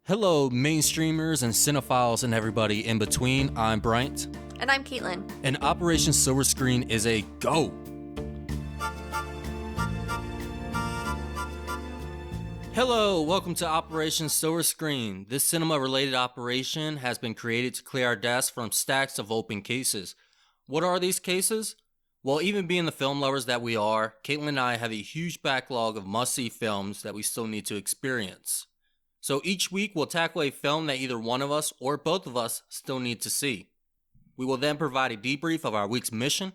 Hello, mainstreamers and cinephiles and everybody in between. I'm Bryant. And I'm Caitlyn. And Operation Silver Screen is a go. Hello, welcome to Operation Silver Screen. This cinema-related operation has been created to clear our desks from stacks of open cases. What are these cases? Well, even being the film lovers that we are, Caitlyn and I have a huge backlog of must-see films that we still need to experience. So each week we'll tackle a film that either one of us or both of us still need to see. We will then provide a debrief of our week's mission,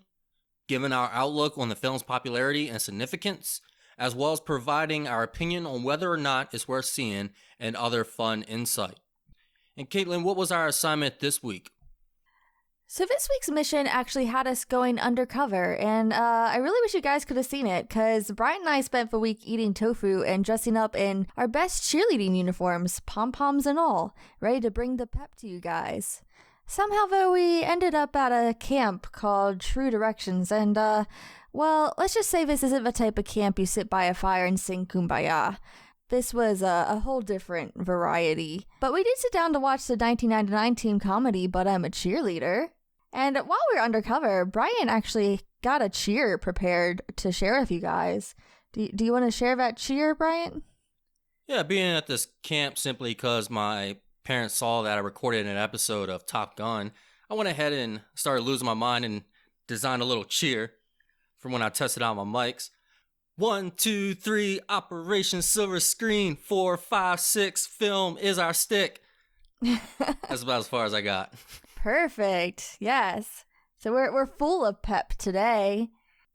giving our outlook on the film's popularity and significance, as well as providing our opinion on whether or not it's worth seeing and other fun insight. And Caitlyn, what was our assignment this week? So this week's mission actually had us going undercover, and I really wish you guys could have seen it, because Bryant and I spent the week eating tofu and dressing up in our best cheerleading uniforms, pom-poms and all, ready to bring the pep to you guys. Somehow, though, we ended up at a camp called True Directions, and, well, let's just say this isn't the type of camp you sit by a fire and sing Kumbaya. This was a whole different variety. But we did sit down to watch the 1999 teen comedy, But I'm a Cheerleader. And while we were undercover, Brian actually got a cheer prepared to share with you guys. Do you want to share that cheer, Brian? Yeah, being at this camp simply because my parents saw that I recorded an episode of Top Gun, I went ahead and started losing my mind and designed a little cheer from when I tested out my mics. 1, 2, 3, Operation Silver Screen, 4, 5, 6, film is our stick. That's about as far as I got. Perfect. Yes. So we're full of pep today.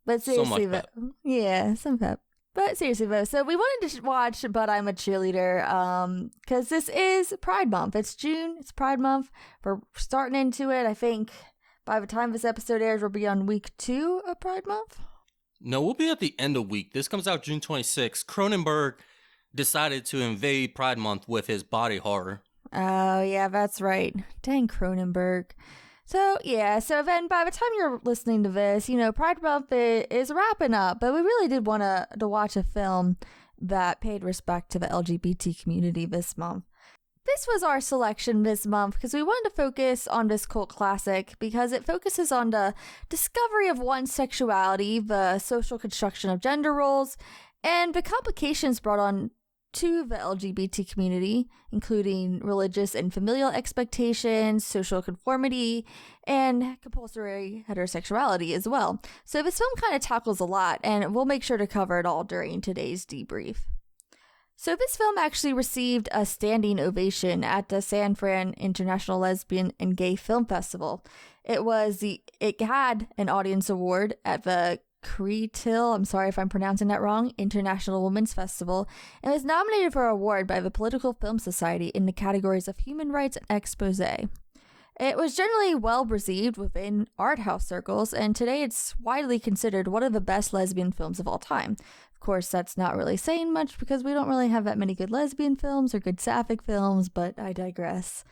But seriously, so much pep. Yeah, some pep. But seriously though, so we wanted to watch But I'm a Cheerleader because this is Pride Month. It's June. It's Pride Month. We're starting into it. I think by the time this episode airs, we'll be on week 2 of Pride Month. No, we'll be at the end of week. This comes out June 26th. Cronenberg decided to invade Pride Month with his body horror. Oh, yeah, that's right. Dang Cronenberg. So, yeah, so then by the time you're listening to this, Pride Month is wrapping up, but we really did want to watch a film that paid respect to the LGBT community this month. This was our selection this month because we wanted to focus on this cult classic because it focuses on the discovery of one's sexuality, the social construction of gender roles, and the complications brought on to the LGBT community, including religious and familial expectations, social conformity, and compulsory heterosexuality as well. So this film kind of tackles a lot, and we'll make sure to cover it all during today's debrief. So this film actually received a standing ovation at the San Fran International Lesbian and Gay Film Festival. It had an audience award at the Cretil, I'm sorry if I'm pronouncing that wrong, International Women's Festival, and was nominated for an award by the Political Film Society in the categories of human rights and expose. It was generally well received within art house circles, and today it's widely considered one of the best lesbian films of all time. Of course, that's not really saying much because we don't really have that many good lesbian films or good sapphic films, but I digress.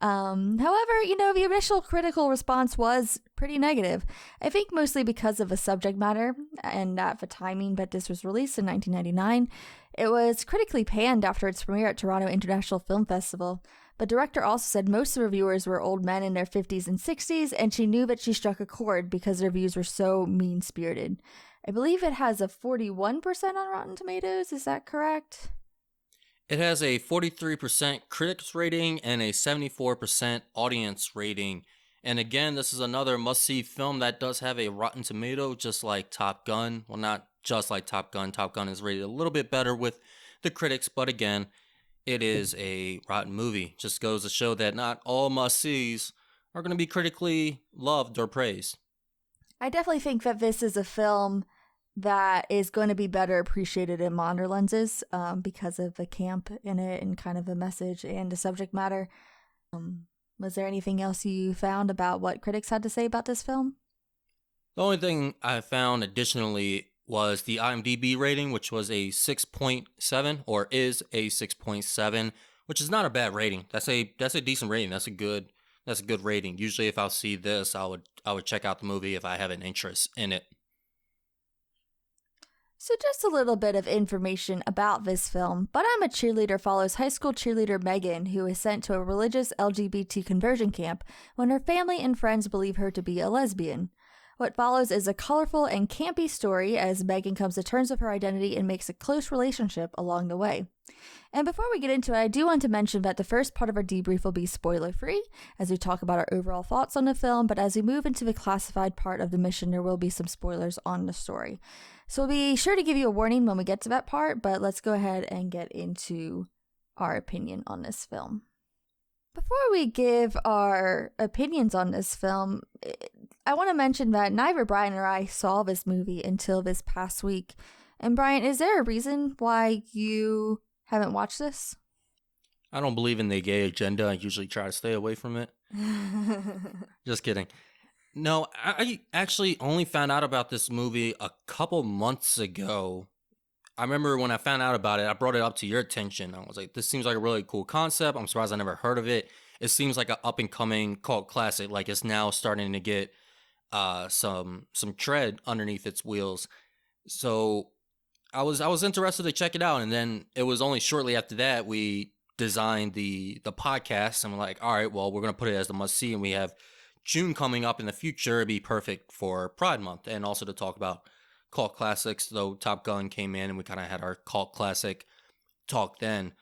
However, the initial critical response was pretty negative. I think mostly because of the subject matter and the timing that this was released in 1999. It was critically panned after its premiere at Toronto International Film Festival. The director also said most of the reviewers were old men in their 50s and 60s, and she knew that she struck a chord because their views were so mean-spirited. I believe it has a 41% on Rotten Tomatoes, is that correct? It has a 43% critics rating and a 74% audience rating. And again, this is another must-see film that does have a Rotten Tomato, just like Top Gun. Well, not just like Top Gun. Top Gun is rated a little bit better with the critics, but again, it is a rotten movie. Just goes to show that not all must-sees are going to be critically loved or praised. I definitely think that this is a film that is going to be better appreciated in modern lenses because of the camp in it and kind of the message and the subject matter. Was there anything else you found about what critics had to say about this film? The only thing I found additionally was the IMDb rating, which was a 6.7 or is a 6.7, which is not a bad rating. That's a decent rating. That's a good rating. Usually if I'll see this, I would check out the movie if I have an interest in it. So just a little bit of information about this film. But I'm a Cheerleader follows high school cheerleader Megan, who is sent to a religious LGBT conversion camp when her family and friends believe her to be a lesbian. What follows is a colorful and campy story as Megan comes to terms with her identity and makes a close relationship along the way. And before we get into it, I do want to mention that the first part of our debrief will be spoiler-free as we talk about our overall thoughts on the film, but as we move into the classified part of the mission, there will be some spoilers on the story. So we'll be sure to give you a warning when we get to that part, but let's go ahead and get into our opinion on this film. Before we give our opinions on this film, I want to mention that neither Brian or I saw this movie until this past week. And Brian, is there a reason why you haven't watched this? I don't believe in the gay agenda. I usually try to stay away from it. Just kidding. No, I actually only found out about this movie a couple months ago. I remember when I found out about it, I brought it up to your attention. I was like, this seems like a really cool concept. I'm surprised I never heard of it. It seems like an up-and-coming cult classic. Like, it's now starting to get some tread underneath its wheels. So I was interested to check it out, and then it was only shortly after that we designed the podcast, and we're like, all right, well, we're gonna put it as the must-see, and we have June coming up in the future. It'd be perfect for Pride Month, and also to talk about cult classics, though Top Gun came in and we kind of had our cult classic talk then.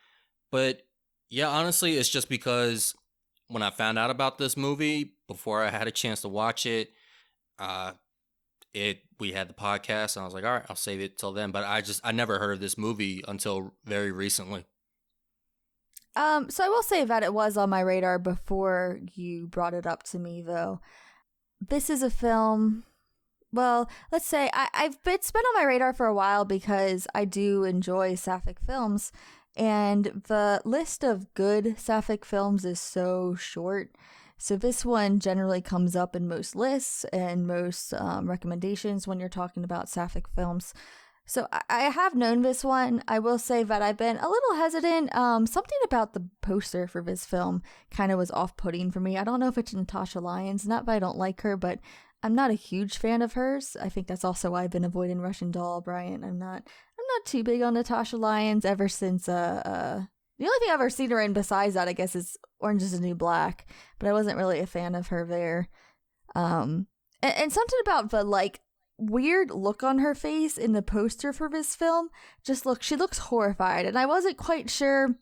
But yeah, honestly, it's just because when I found out about this movie, before I had a chance to watch it, we had the podcast, and I was like, all right, I'll save it till then. But I never heard of this movie until very recently. So I will say that it was on my radar before you brought it up to me, though. This is a film. Well, let's say it's been on my radar for a while because I do enjoy sapphic films, and the list of good sapphic films is so short. So this one generally comes up in most lists and most recommendations when you're talking about sapphic films. So I have known this one. I will say that I've been a little hesitant. Something about the poster for this film kind of was off-putting for me. I don't know if it's Natasha Lyons. Not that I don't like her, but I'm not a huge fan of hers. I think that's also why I've been avoiding Russian Doll, Bryant. I'm not too big on Natasha Lyons ever since the only thing I've ever seen her in besides that, I guess, is Orange is the New Black, but I wasn't really a fan of her there. And something about the weird look on her face in the poster for this film, she looks horrified, and I wasn't quite sure,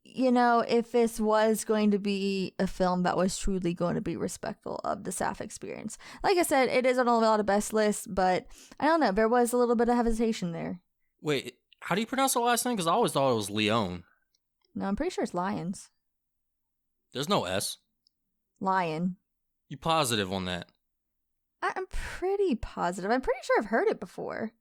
if this was going to be a film that was truly going to be respectful of the sapphic experience. Like I said, it is on a lot of best lists, but I don't know, there was a little bit of hesitation there. Wait, how do you pronounce the last name? Because I always thought it was Leon. No, I'm pretty sure it's Lyons. There's no S. Lion. You positive on that? I'm pretty positive. I'm pretty sure I've heard it before.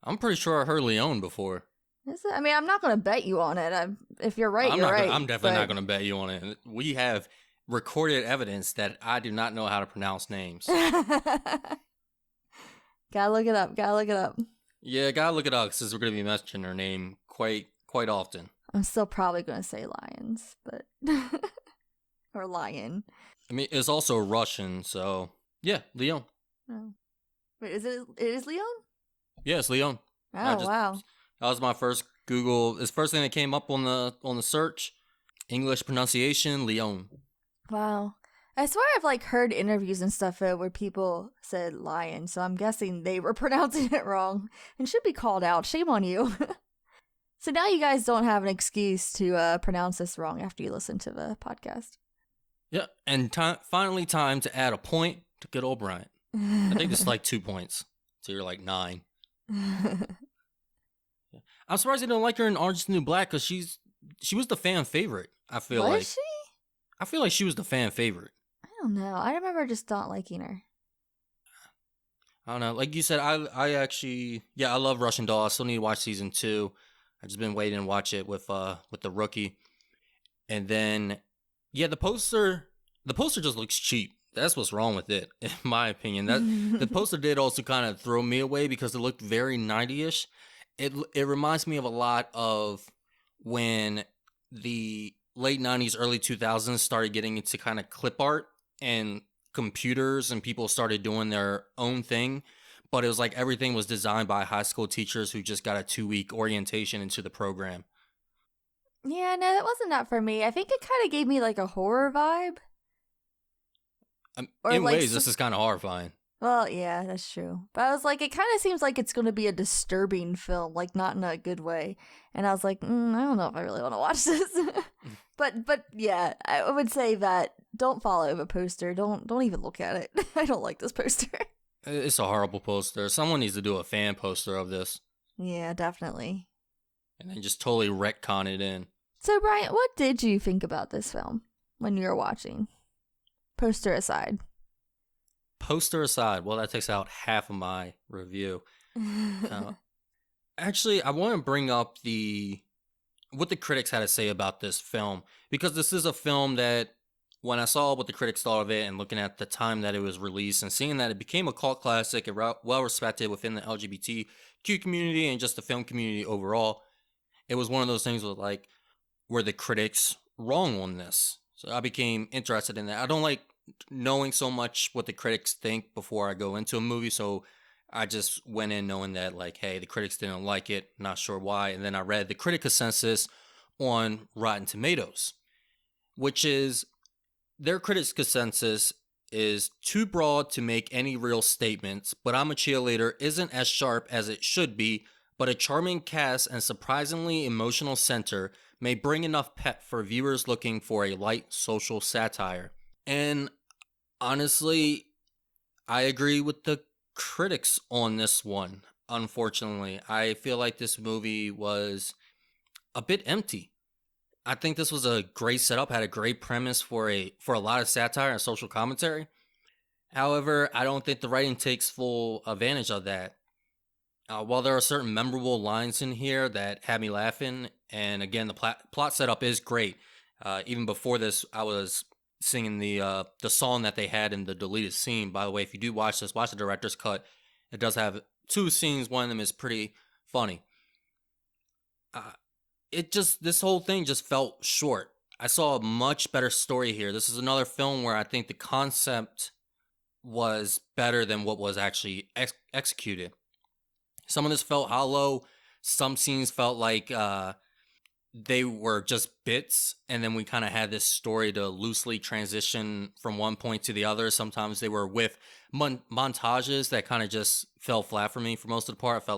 I'm pretty sure I heard Leon before. Is it? I mean, I'm not going to bet you on it. If you're right, you're right. I'm definitely not going to bet you on it. We have recorded evidence that I do not know how to pronounce names. Gotta look it up. Yeah, gotta look it up because we're going to be mentioning her name quite often. I'm still probably going to say Lions, but or Lion. I mean, it's also Russian, so yeah, Leon. Oh. Wait, it is Leon? Yeah, it's Leon. Oh, wow. That was my first Google. It's the first thing that came up on the search. English pronunciation, Leon. Wow. I swear I've heard interviews and stuff where people said lion, so I'm guessing they were pronouncing it wrong and should be called out. Shame on you. So now you guys don't have an excuse to pronounce this wrong after you listen to the podcast. Yeah, and finally time to add a point to good old Bryant. I think it's 2 points, so you're 9. I'm surprised you don't like her in Orange is the New Black because she was the fan favorite. I feel like. Was she? I feel like she was the fan favorite. I don't know. I remember just not liking her. I don't know. Like you said, I actually, I love Russian Doll. I still need to watch season 2. I've just been waiting to watch it with the rookie. And then, the poster just looks cheap. That's what's wrong with it, in my opinion. That the poster did also kind of throw me away because it looked very 90-ish. It reminds me of a lot of when the late 90s, early 2000s started getting into kind of clip art and computers and people started doing their own thing. but it was like everything was designed by high school teachers who just got a 2-week orientation into the program. Yeah, no, that wasn't that for me. I think it kind of gave me like a horror vibe. Or In like ways, this is kind of horrifying. well, yeah, that's true. But I was like, it kind of seems like it's going to be a disturbing film, like not in a good way. And I was like, I don't know if I really want to watch this. but yeah, I would say that don't follow the poster. Don't even look at it. I don't like this poster. It's a horrible poster. Someone needs to do a fan poster of this. Yeah, definitely. And then just totally retcon it in. So, Bryant, what did you think about this film when you were watching? Poster aside. Poster aside, well, that takes out half of my review. Actually, I want to bring up what the critics had to say about this film, because this is a film that when I saw what the critics thought of it and looking at the time that it was released and seeing that it became a cult classic and well respected within the LGBTQ community and just the film community overall, it was one of those things with like, were the critics wrong on this? So I became interested in that. I don't like knowing so much what the critics think before I go into a movie, so I just went in knowing that like, hey, the critics didn't like it, not sure why, and then I read the critic consensus on Rotten Tomatoes, which is their critics consensus is too broad to make any real statements, but I'm a Cheerleader isn't as sharp as it should be, but a charming cast and surprisingly emotional center may bring enough pep for viewers looking for a light social satire. And honestly, I agree with the critics on this one. Unfortunately, I feel like this movie was a bit empty. I think this was a great setup, had a great premise for a lot of satire and social commentary. However, I don't think the writing takes full advantage of that. While there are certain memorable lines in here that had me laughing, and again, the plot setup is great. Even before this, I was singing the song that they had in the deleted scene. By the way, if you do watch this, watch the director's cut. It does have 2 scenes. One of them is pretty funny. This whole thing just felt short. I saw a much better story here. This is another film where I think the concept was better than what was actually executed. Some of this felt hollow. Some scenes felt like they were just bits, and then we kind of had this story to loosely transition from one point to the other. Sometimes they were with montages that kind of just fell flat for me for most of the part. I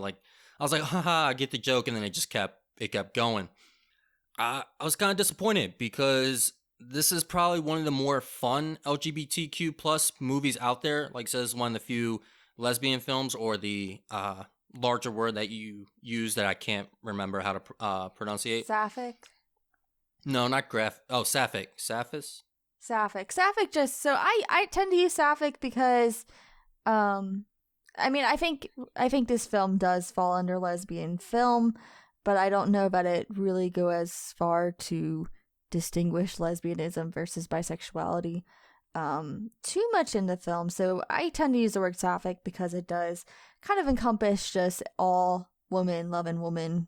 was like, haha, I get the joke, and then it kept going. I was kind of disappointed because this is probably one of the more fun LGBTQ plus movies out there. Like I said, it's one of the few lesbian films, or the larger word that you use that I can't remember how to pronunciate. Sapphic? No, not graph. Oh, sapphic. Sapphic? Sapphic just, so I tend to use sapphic because, I mean, I think this film does fall under lesbian film, but I don't know that it really go as far to distinguish lesbianism versus bisexuality too much in the film. So I tend to use the word sapphic because it does kind of encompass just all woman loving woman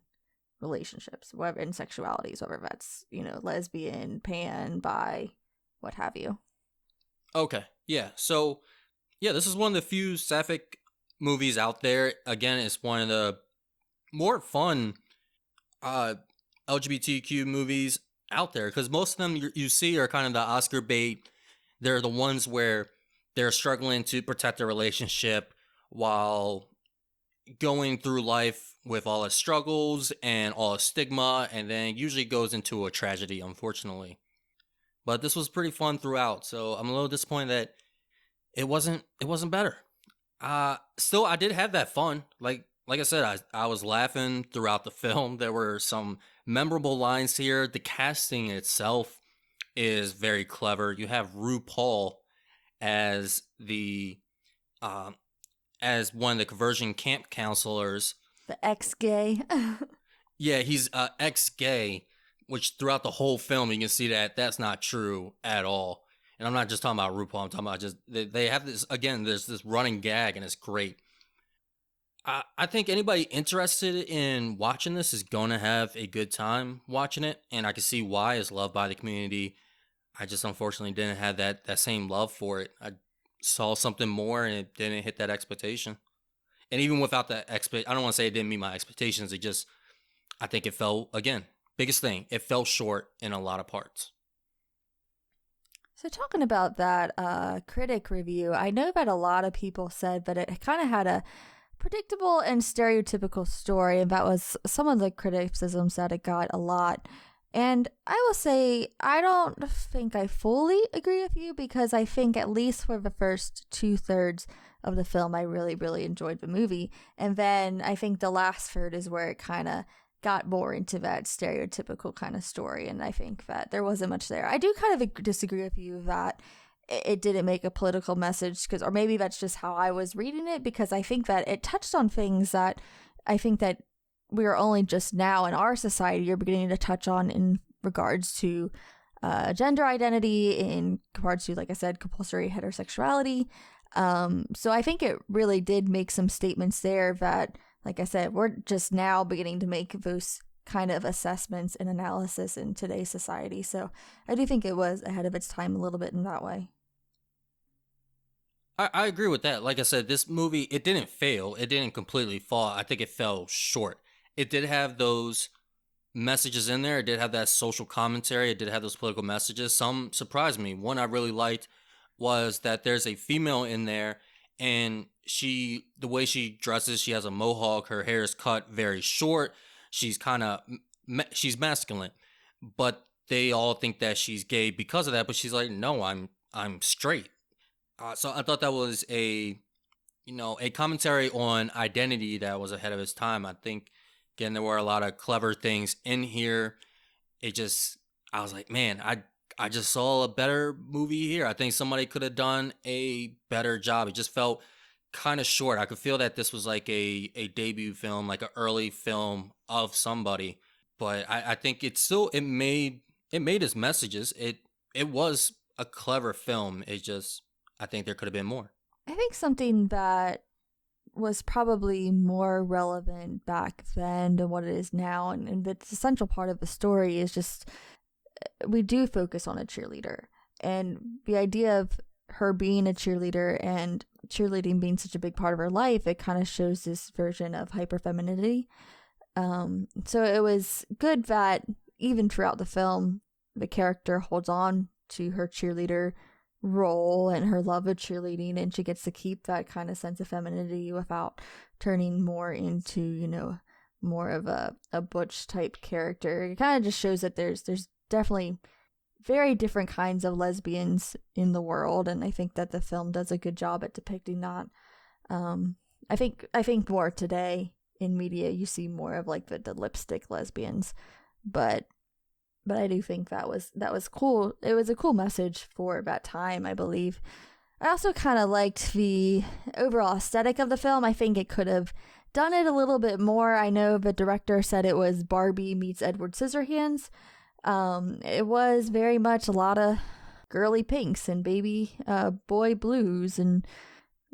relationships, whatever, and sexualities, whether that's, lesbian, pan, bi, what have you. Okay, yeah. So, yeah, this is one of the few sapphic movies out there. Again, it's one of the more fun LGBTQ movies out there, because most of them you see are kind of the Oscar bait. They're the ones where they're struggling to protect their relationship while going through life with all its struggles and all its stigma, and then usually goes into a tragedy, unfortunately. But this was pretty fun throughout, so I'm a little disappointed that it wasn't better. Still, I did have that fun. Like I said, I was laughing throughout the film. There were some memorable lines here. The casting itself is very clever. You have RuPaul as as one of the conversion camp counselors. The ex-gay. Yeah, he's ex-gay, which throughout the whole film you can see that that's not true at all. And I'm not just talking about RuPaul. I'm talking about just they have this, again, there's this running gag, and it's great. I think anybody interested in watching this is going to have a good time watching it, and I can see why it's loved by the community. I just unfortunately didn't have that same love for it. I saw something more, and it didn't hit that expectation. And even without that I don't want to say it didn't meet my expectations. I think it fell, again, biggest thing, it fell short in a lot of parts. So talking about that critic review, I know that a lot of people said that it kind of had a predictable and stereotypical story, and that was some of the criticisms that it got a lot. And I will say, I don't think I fully agree with you, because I think at least for the first 2/3 of the film, I really, really enjoyed the movie. And then I think the last third is where it kind of got more into that stereotypical kind of story. And I think that there wasn't much there. I do kind of disagree with you that it didn't make a political message, or maybe that's just how I was reading it, because I think that it touched on things that I think that we are only just now in our society are beginning to touch on in regards to gender identity, in regards to, like I said, compulsory heterosexuality. So I think it really did make some statements there that, like I said, we're just now beginning to make those kind of assessments and analysis in today's society. So I do think it was ahead of its time a little bit in that way. I agree with that. Like I said, this movie, it didn't fail. It didn't completely fall. I think it fell short. It did have those messages in there. It did have that social commentary. It did have those political messages. Some surprised me. One I really liked was that there's a female in there, and the way she dresses, she has a mohawk. Her hair is cut very short. She's she's masculine, but they all think that she's gay because of that. But she's like, no, I'm straight. So I thought that was a commentary on identity that was ahead of its time. I think, again, there were a lot of clever things in here. I was like, man, I just saw a better movie here. I think somebody could have done a better job. It just felt kind of short. I could feel that this was like a debut film, like an early film of somebody. But I think it made its messages. It was a clever film. I think there could have been more. I think something that was probably more relevant back then than what it is now, and that's the central part of the story, is just we do focus on a cheerleader. And the idea of her being a cheerleader and cheerleading being such a big part of her life, it kind of shows this version of hyperfemininity. So it was good that even throughout the film, the character holds on to her cheerleader role and her love of cheerleading, and she gets to keep that kind of sense of femininity without turning more into, more of a butch type character. It kind of just shows that there's definitely very different kinds of lesbians in the world, and I think that the film does a good job at depicting that. I think more today in media you see more of like the lipstick lesbians, but I do think that was cool. It was a cool message for that time, I believe. I also kind of liked the overall aesthetic of the film. I think it could have done it a little bit more. I know the director said it was Barbie meets Edward Scissorhands. It was very much a lot of girly pinks and baby boy blues, and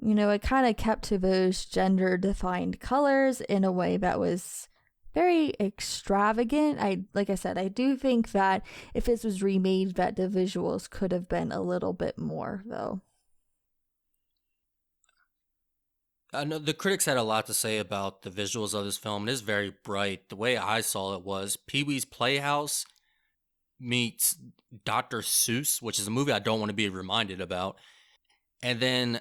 it kind of kept to those gender defined colors in a way that was very extravagant. Like I said, I do think that if this was remade, that the visuals could have been a little bit more, though. I know the critics had a lot to say about the visuals of this film. It is very bright. The way I saw it was Pee-wee's Playhouse meets Dr. Seuss, which is a movie I don't want to be reminded about, and then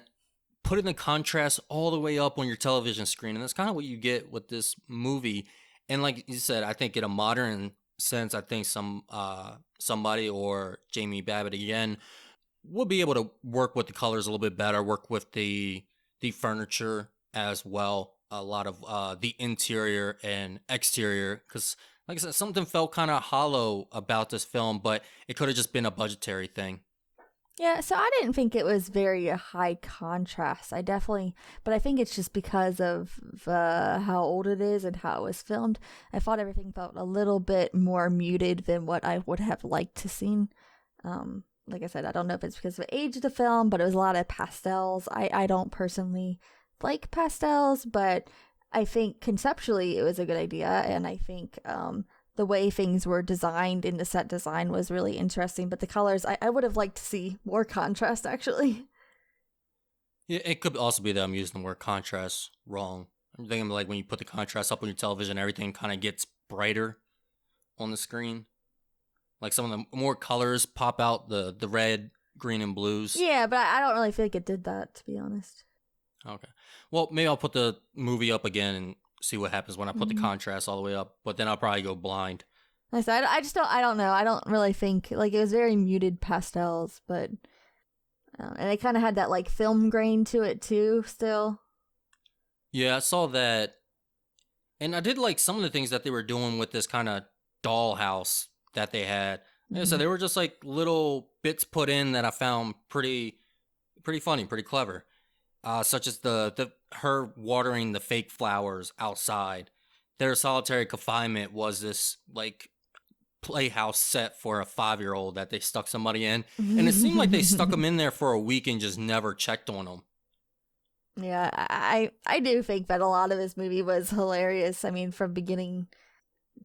put in the contrast all the way up on your television screen. And that's kind of what you get with this movie. And like you said, I think in a modern sense, I think somebody or Jamie Babbitt again will be able to work with the colors a little bit better, work with the furniture as well, a lot of the interior and exterior, because like I said, something felt kind of hollow about this film, but it could have just been a budgetary thing. Yeah, so I didn't think it was very high contrast. But I think it's just because of how old it is and how it was filmed. I thought everything felt a little bit more muted than what I would have liked to seen. Like I said, I don't know if it's because of the age of the film, but it was a lot of pastels. I don't personally like pastels, but I think conceptually it was a good idea, and I think the way things were designed in the set design was really interesting. But the colors, I would have liked to see more contrast, actually. Yeah, it could also be that I'm using the word contrast wrong. I'm thinking like when you put the contrast up on your television, everything kind of gets brighter on the screen. Like some of the more colors pop out, the red, green, and blues. Yeah, but I don't really feel like it did that, to be honest. Okay. Well, maybe I'll put the movie up again and see what happens when I put the Mm-hmm. contrast all the way up. But then I'll probably go blind. Like I said, I just don't. I don't know. I don't really think like it was very muted pastels, but and it kind of had that like film grain to it too. Still, Yeah, I saw that. And I did like some of the things that they were doing with this kind of dollhouse that they had. Like I said, they were just like little bits put in that I found pretty funny, pretty clever. Such as the her watering the fake flowers outside. Their solitary confinement was this like playhouse set for a 5-year-old that they stuck somebody in, and it seemed like they stuck them in there for a week and just never checked on them. Yeah, I do think that a lot of this movie was hilarious. I mean, from beginning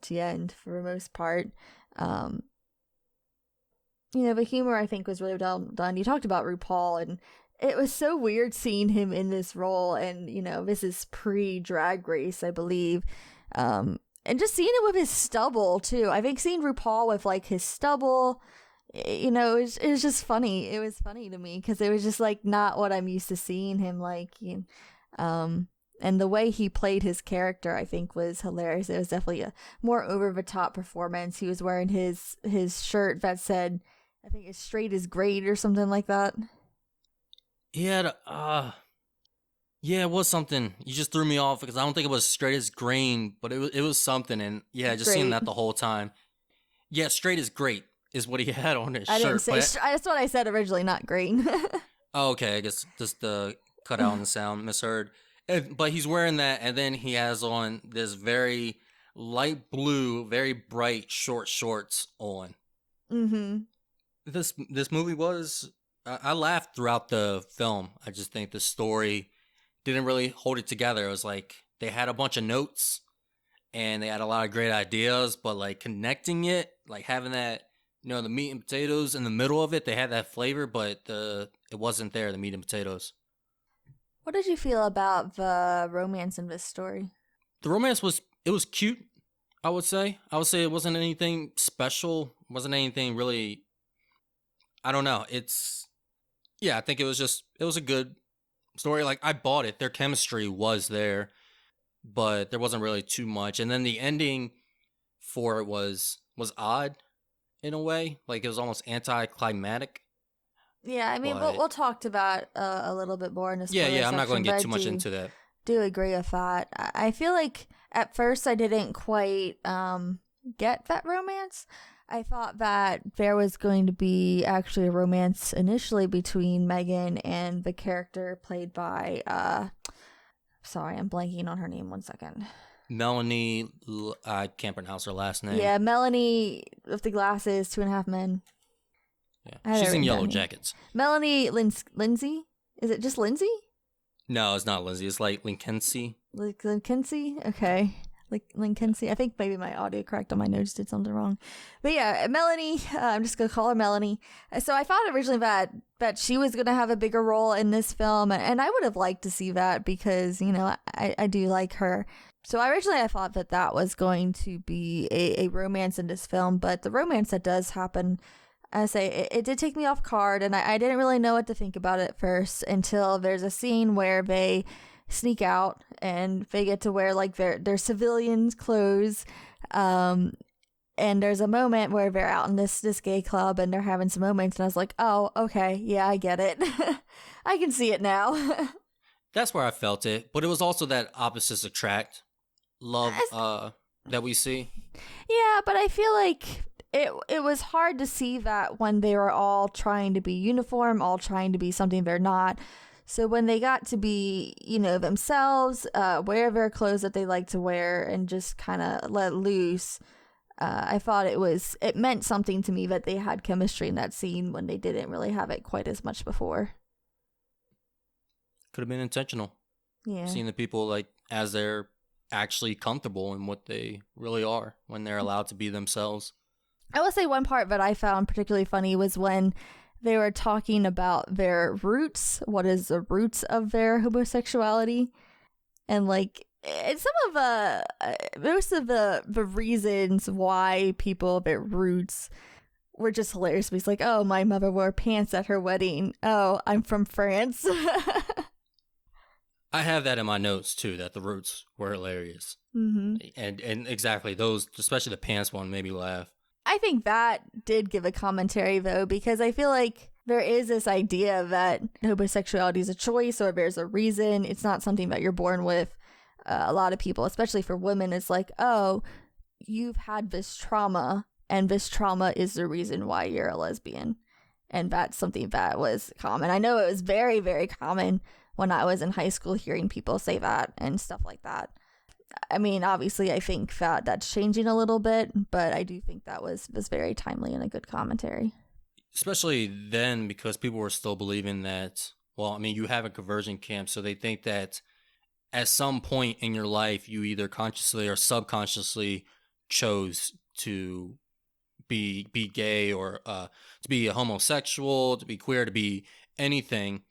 to end for the most part. The humor I think was really well done. You talked about RuPaul, and it was so weird seeing him in this role, and this is pre-Drag Race, I believe. And just seeing it with his stubble too. I think seeing RuPaul with like his stubble, it was just funny. It was funny to me because it was just like not what I'm used to seeing him like. And the way he played his character, I think, was hilarious. It was definitely a more over the top performance. He was wearing his shirt that said, I think, "As straight as great" or something like that. Yeah, yeah, it was something. You just threw me off because I don't think it was straight as grain, but it was something. And yeah, just seeing that the whole time. Yeah, straight as great is what he had on his shirt. I didn't say. That's what I said originally, not green. Oh, okay, I guess just the cut out on the sound misheard. But he's wearing that, and then he has on this very light blue, very bright short shorts on. Mm-hmm. This movie was. I laughed throughout the film. I just think the story didn't really hold it together. It was like they had a bunch of notes and they had a lot of great ideas, but like connecting it, like having that, the meat and potatoes in the middle of it, they had that flavor, but it wasn't there, the meat and potatoes. What did you feel about the romance in this story? The romance was cute, I would say. I would say it wasn't anything special, wasn't anything really, I don't know. I think it was a good story. Like, I bought it. Their chemistry was there, but there wasn't really too much. And then the ending for it was odd in a way. Like, it was almost anticlimactic. Yeah, I mean, we'll talk about a little bit more in this. Yeah, I'm not going to get too much into that. Do agree with that. I feel like at first I didn't quite get that romance. I thought that there was going to be actually a romance initially between Megan and the character played by sorry, I'm blanking on her name. 1 second. Melanie, I can't pronounce her last name. Yeah, Melanie with the glasses, 2.5 Men. Yeah, she's in Yellow Jackets. Melanie Lindsay? Is it just Lindsay? No, it's not Lindsay. It's like Lincolnsey. Lincolnsey? Okay. Like Lincolnsey. I think maybe my autocorrect on my notes did something wrong. But yeah, Melanie, I'm just going to call her Melanie. So I thought originally that she was going to have a bigger role in this film. And I would have liked to see that because, I do like her. So originally I thought that was going to be a romance in this film. But the romance that does happen, I say it did take me off guard, and I didn't really know what to think about it first until there's a scene where they sneak out and they get to wear like their civilian clothes, and there's a moment where they're out in this gay club and they're having some moments, and I was like, oh, okay, yeah, I get it. I can see it now. That's where I felt it, but it was also that opposites attract love that we see. Yeah, but I feel like it was hard to see that when they were all trying to be uniform, all trying to be something they're not. So when they got to be, themselves, wear their clothes that they like to wear and just kind of let loose, I thought it meant something to me that they had chemistry in that scene when they didn't really have it quite as much before. Could have been intentional. Yeah. Seeing the people like as they're actually comfortable in what they really are when they're allowed to be themselves. I will say one part that I found particularly funny was when they were talking about their roots, what is the roots of their homosexuality, and like and some of most of the reasons why people their roots were just hilarious. He's like, oh, my mother wore pants at her wedding. Oh, I'm from France. I have that in my notes too, that the roots were hilarious. Mm-hmm. And exactly, those, especially the pants one, made me laugh. I think that did give a commentary, though, because I feel like there is this idea that homosexuality is a choice or there's a reason. It's not something that you're born with. A lot of people, especially for women, it's like, oh, you've had this trauma, and this trauma is the reason why you're a lesbian. And that's something that was common. I know it was very, very common when I was in high school hearing people say that and stuff like that. I mean, obviously, I think that that's changing a little bit, but I do think that was very timely and a good commentary. Especially then, because people were still believing that, well, I mean, you have a conversion camp, so they think that at some point in your life, you either consciously or subconsciously chose to be gay or to be a homosexual, to be queer, to be anything.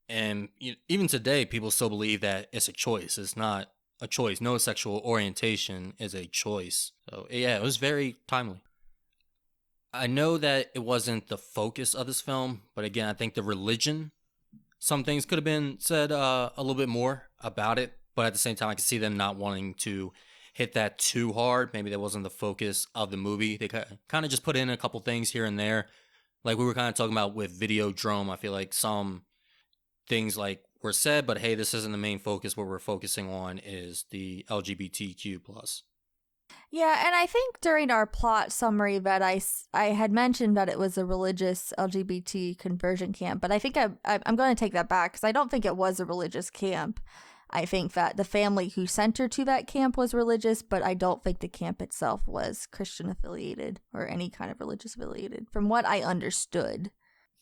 And even today, people still believe that it's a choice. It's not a choice. No sexual orientation is a choice. So yeah, it was very timely. I know that it wasn't the focus of this film, but again, I think the religion, some things could have been said a little bit more about it, but at the same time, I could see them not wanting to hit that too hard. Maybe that wasn't the focus of the movie. They kind of just put in a couple things here and there. Like we were kind of talking about with Videodrome, I feel like some things like were said, but hey, this isn't the main focus. What we're focusing on is the LGBTQ+. Yeah, and I think during our plot summary that I had mentioned that it was a religious LGBT conversion camp, but I think I'm going to take that back because I don't think it was a religious camp. I think that the family who sent her to that camp was religious, but I don't think the camp itself was Christian affiliated or any kind of religious affiliated, from what I understood.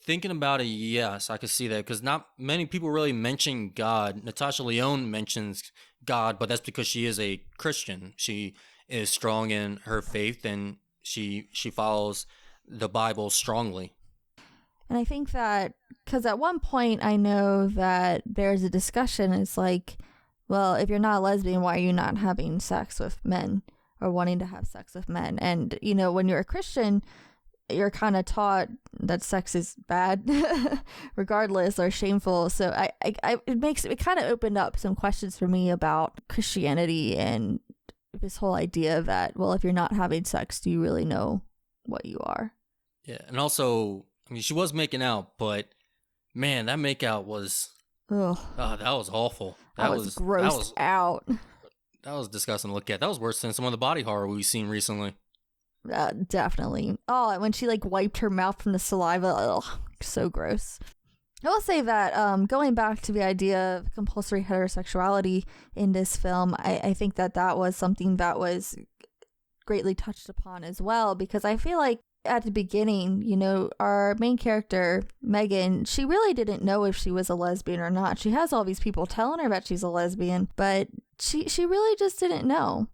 Thinking about it, yes, I could see that because not many people really mention God. Natasha Lyonne mentions God, but that's because she is a Christian. She is strong in her faith and she follows the Bible strongly. And I think that because at one point I know that there's a discussion. It's like, well, if you're not a lesbian, why are you not having sex with men or wanting to have sex with men? And, when you're a Christian, you're kind of taught that sex is bad regardless or shameful. So it kind of opened up some questions for me about Christianity and this whole idea that, well, if you're not having sex, do you really know what you are? Yeah. And also, I mean, she was making out, but man, that makeout was, that was awful. That was grossed out. That was disgusting to look at. That was worse than some of the body horror we've seen recently. Definitely. Oh, and when she wiped her mouth from the saliva, so gross. I will say that going back to the idea of compulsory heterosexuality in this film, I think that was something that was greatly touched upon as well, because I feel like at the beginning, our main character, Megan, she really didn't know if she was a lesbian or not. She has all these people telling her that she's a lesbian, but she really just didn't know.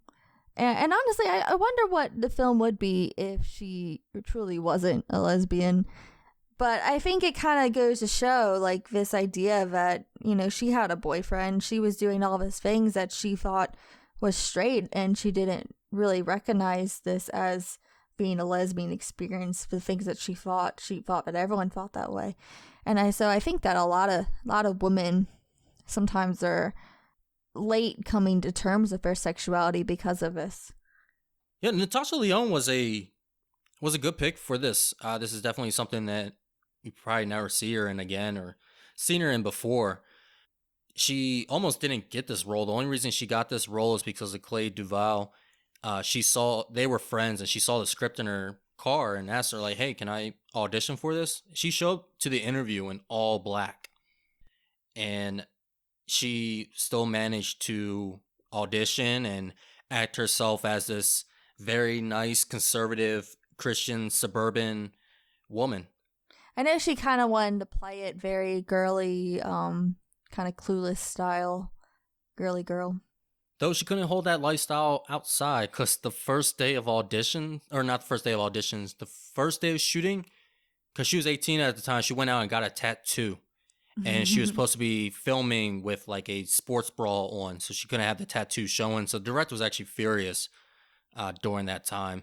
And honestly, I wonder what the film would be if she truly wasn't a lesbian. But I think it kind of goes to show, this idea that, she had a boyfriend. She was doing all these things that she thought was straight, and she didn't really recognize this as being a lesbian experience. The things that she thought that everyone felt that way. And so I think that a lot of women sometimes are late coming to terms with their sexuality because of this. Yeah, Natasha Lyonne was a good pick for this. This is definitely something that we probably never see her in again or seen her in before. She almost didn't get this role. The only reason she got this role is because of Clay Duval. She saw they were friends and she saw the script in her car and asked her hey, can I audition for this? She showed up to the interview in all black. And she still managed to audition and act herself as this very nice, conservative, Christian, suburban woman. I know she kind of wanted to play it very girly, kind of Clueless style, girly girl. Though she couldn't hold that lifestyle outside because the first day of audition, or not the first day of auditions, the first day of shooting, because she was 18 at the time, she went out and got a tattoo. And she was supposed to be filming with like a sports bra on, so she couldn't have the tattoo showing. So the director was actually furious during that time.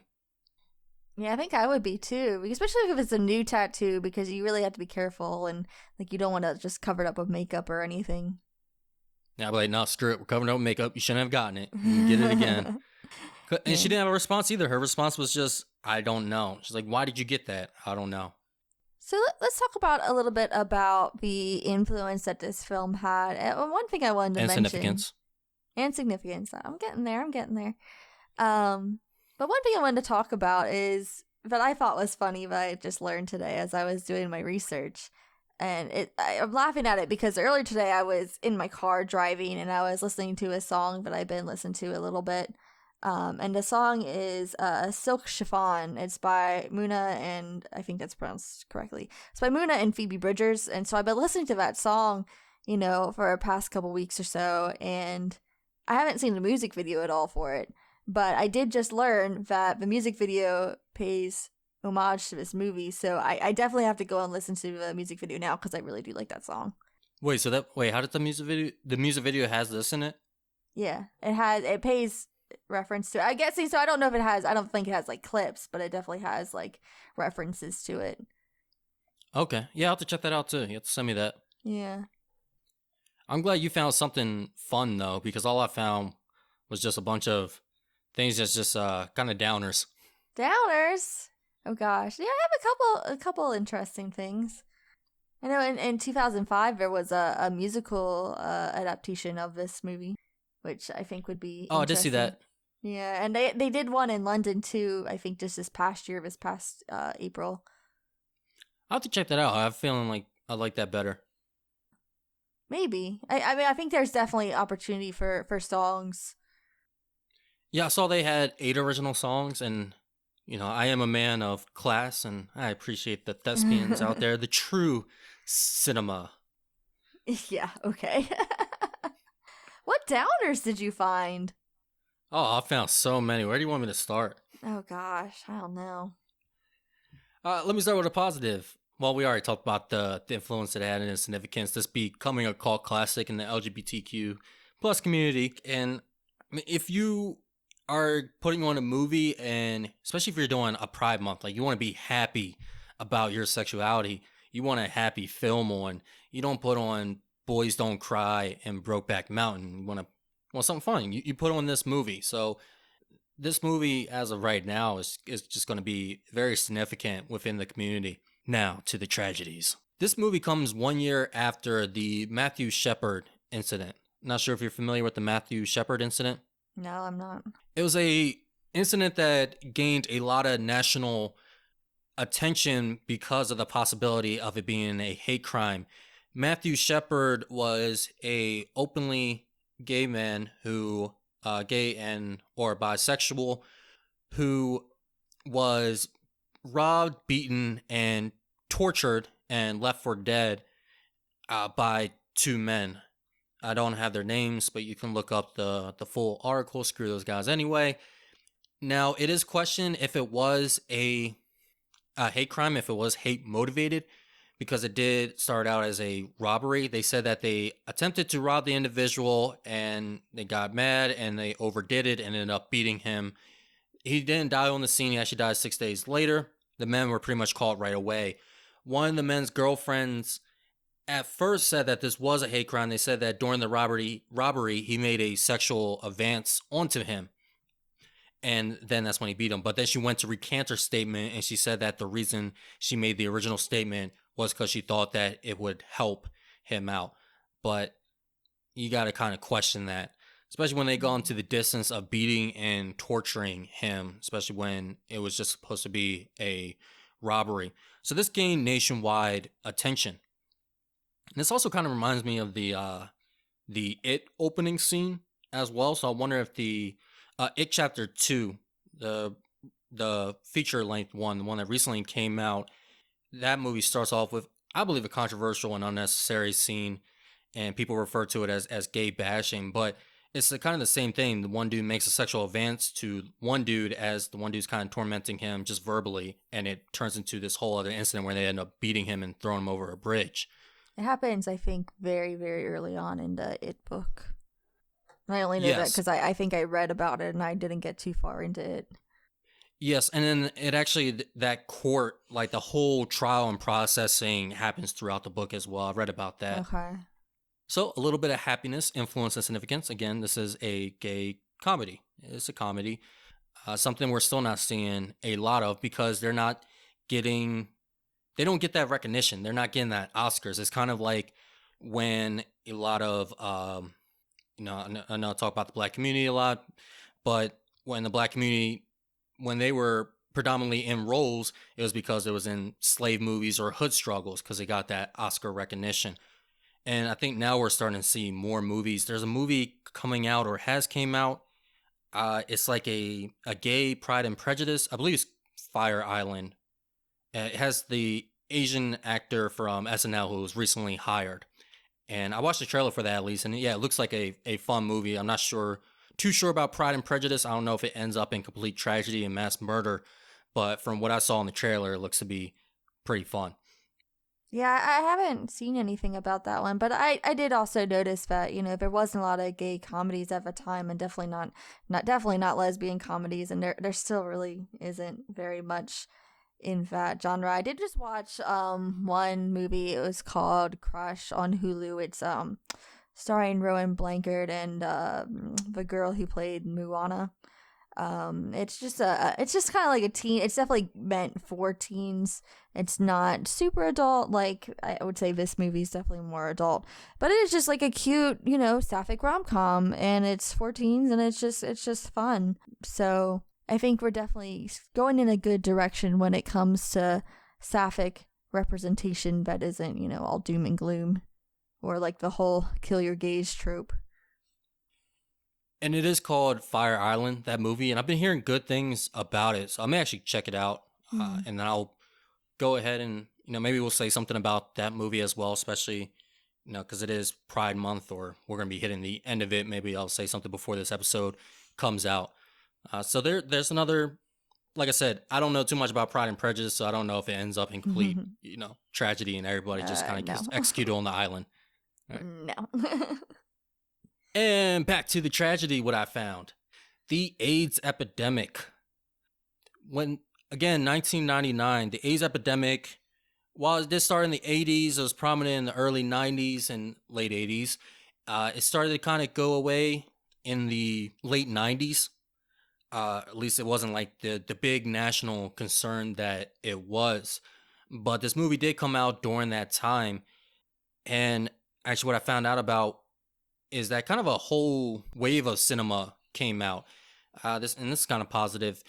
Yeah, I think I would be too, especially if it's a new tattoo, because you really have to be careful and like you don't want to just cover it up with makeup or anything. Yeah, I'd be like, no, screw it. We're covering up with makeup. You shouldn't have gotten it. You get it again. And Yeah. she didn't have a response either. Her response was just, I don't know. She's like, why did you get that? I don't know. So let's talk about a little bit about the influence that this film had. One thing I wanted to mention. Significance. And significance. I'm getting there. But one thing I wanted to talk about is that I thought was funny, but I just learned today as I was doing my research. And I'm laughing at it because earlier today I was in my car driving and I was listening to a song that I've been listening to a little bit. And the song is Silk Chiffon. It's by Muna, and I think that's pronounced correctly. It's by Muna and Phoebe Bridgers. And so I've been listening to that song, for the past couple weeks or so, and I haven't seen the music video at all for it. But I did just learn that the music video pays homage to this movie, so I definitely have to go and listen to the music video now because I really do like that song. Wait, how did the music video has this in it? Yeah, it pays reference to it. I guess so I don't know if it has, I don't think it has like clips, but it definitely has like references to it. Okay. Yeah, I'll have to check that out too. You have to send me that. Yeah. I'm glad you found something fun though, because all I found was just a bunch of things that's just kind of downers. Downers? Oh gosh. Yeah, I have a couple interesting things. I know in 2005 there was a musical adaptation of this movie, which I think would be I did see that. Yeah, and they did one in London too, I think just this past April. I'll have to check that out. I have a feeling like I like that better. Maybe. I mean, I think there's definitely opportunity for songs. Yeah, I saw they had 8 original songs, and, I am a man of class, and I appreciate the thespians out there, the true cinema. Yeah, okay. What downers did you find? Oh, I found so many. Where do you want me to start? Oh gosh, I don't know. Let me start with a positive. Well, we already talked about the influence it had and its significance. This becoming a cult classic in the LGBTQ plus community. And I mean, if you are putting on a movie, and especially if you're doing a Pride Month, like you want to be happy about your sexuality, you want a happy film on. You don't put on Boys Don't Cry and Brokeback Mountain. You want something fun. You put on this movie. So this movie, as of right now, is just going to be very significant within the community. Now, to the tragedies. This movie comes 1 year after the Matthew Shepard incident. Not sure if you're familiar with the Matthew Shepard incident. No, I'm not. It was a incident that gained a lot of national attention because of the possibility of it being a hate crime. Matthew Shepard was a openly gay man who, gay and or bisexual, who was robbed, beaten, and tortured and left for dead by 2 men. I don't have their names, but you can look up the full article. Screw those guys anyway. Now, it is questioned if it was a hate crime, if it was hate motivated, because it did start out as a robbery. They said that they attempted to rob the individual and they got mad and they overdid it and ended up beating him. He didn't die on the scene. He actually died 6 days later. The men were pretty much caught right away. One of the men's girlfriends at first said that this was a hate crime. They said that during the robbery, he made a sexual advance onto him. And then that's when he beat him. But then she went to recant her statement, and she said that the reason she made the original statement was because she thought that it would help him out. But you got to kind of question that, especially when they go into the distance of beating and torturing him, especially when it was just supposed to be a robbery. So this gained nationwide attention. And this also kind of reminds me of the It opening scene as well. So I wonder if the It Chapter 2, the feature length one, the one that recently came out, that movie starts off with, I believe, a controversial and unnecessary scene, and people refer to it as gay bashing. But it's kind of the same thing. The one dude makes a sexual advance to one dude as the one dude's kind of tormenting him just verbally, and it turns into this whole other incident where they end up beating him and throwing him over a bridge. It happens, I think, very, very early on in the It book. I only know that because I think I read about it and I didn't get too far into it. Yes, and then it actually, that court, like the whole trial and processing happens throughout the book as well. I read about that. Okay. So a little bit of happiness, influence, and significance. Again, this is a gay comedy. It's a comedy. Something we're still not seeing a lot of because they don't get that recognition. They're not getting that Oscars. It's kind of like when a lot of, I know I talk about the Black community a lot, but when the Black community, when they were predominantly in roles, it was because it was in slave movies or hood struggles because they got that Oscar recognition. And I think now we're starting to see more movies. There's a movie coming out or has came out. It's like a gay Pride and Prejudice. I believe it's Fire Island. It has the Asian actor from SNL who was recently hired. And I watched the trailer for that at least. And yeah, it looks like a fun movie. I'm not too sure about Pride and Prejudice. I don't know if it ends up in complete tragedy and mass murder. But from what I saw in the trailer, it looks to be pretty fun. Yeah, I haven't seen anything about that one, but I did also notice that, there wasn't a lot of gay comedies at the time, and definitely not lesbian comedies, and there still really isn't very much in that genre. I did just watch one movie. It was called Crush on Hulu. It's starring Rowan Blanchard and the girl who played Moana. It's just kind of like a teen. It's definitely meant for teens. It's not super adult. Like I would say this movie is definitely more adult, but it is just like a cute, sapphic rom-com, and it's for teens, and it's just fun. So I think we're definitely going in a good direction when it comes to sapphic representation that isn't, all doom and gloom, or like the whole kill your gays trope. And it is called Fire Island, that movie, and I've been hearing good things about it, so I may actually check it out, and then I'll go ahead and, maybe we'll say something about that movie as well, especially, because it is Pride Month, or we're going to be hitting the end of it. Maybe I'll say something before this episode comes out. So there's another, like I said, I don't know too much about Pride and Prejudice, so I don't know if it ends up in complete, tragedy and everybody just kind of gets executed on the island. Right. No. And back to the tragedy, what I found. The AIDS epidemic. When, again, 1999, the AIDS epidemic, while it did start in the 80s, it was prominent in the early 90s and late 80s. It started to kind of go away in the late 90s. At least it wasn't like the big national concern that it was. But this movie did come out during that time. And actually what I found out about is that kind of a whole wave of cinema came out. This is kind of positive.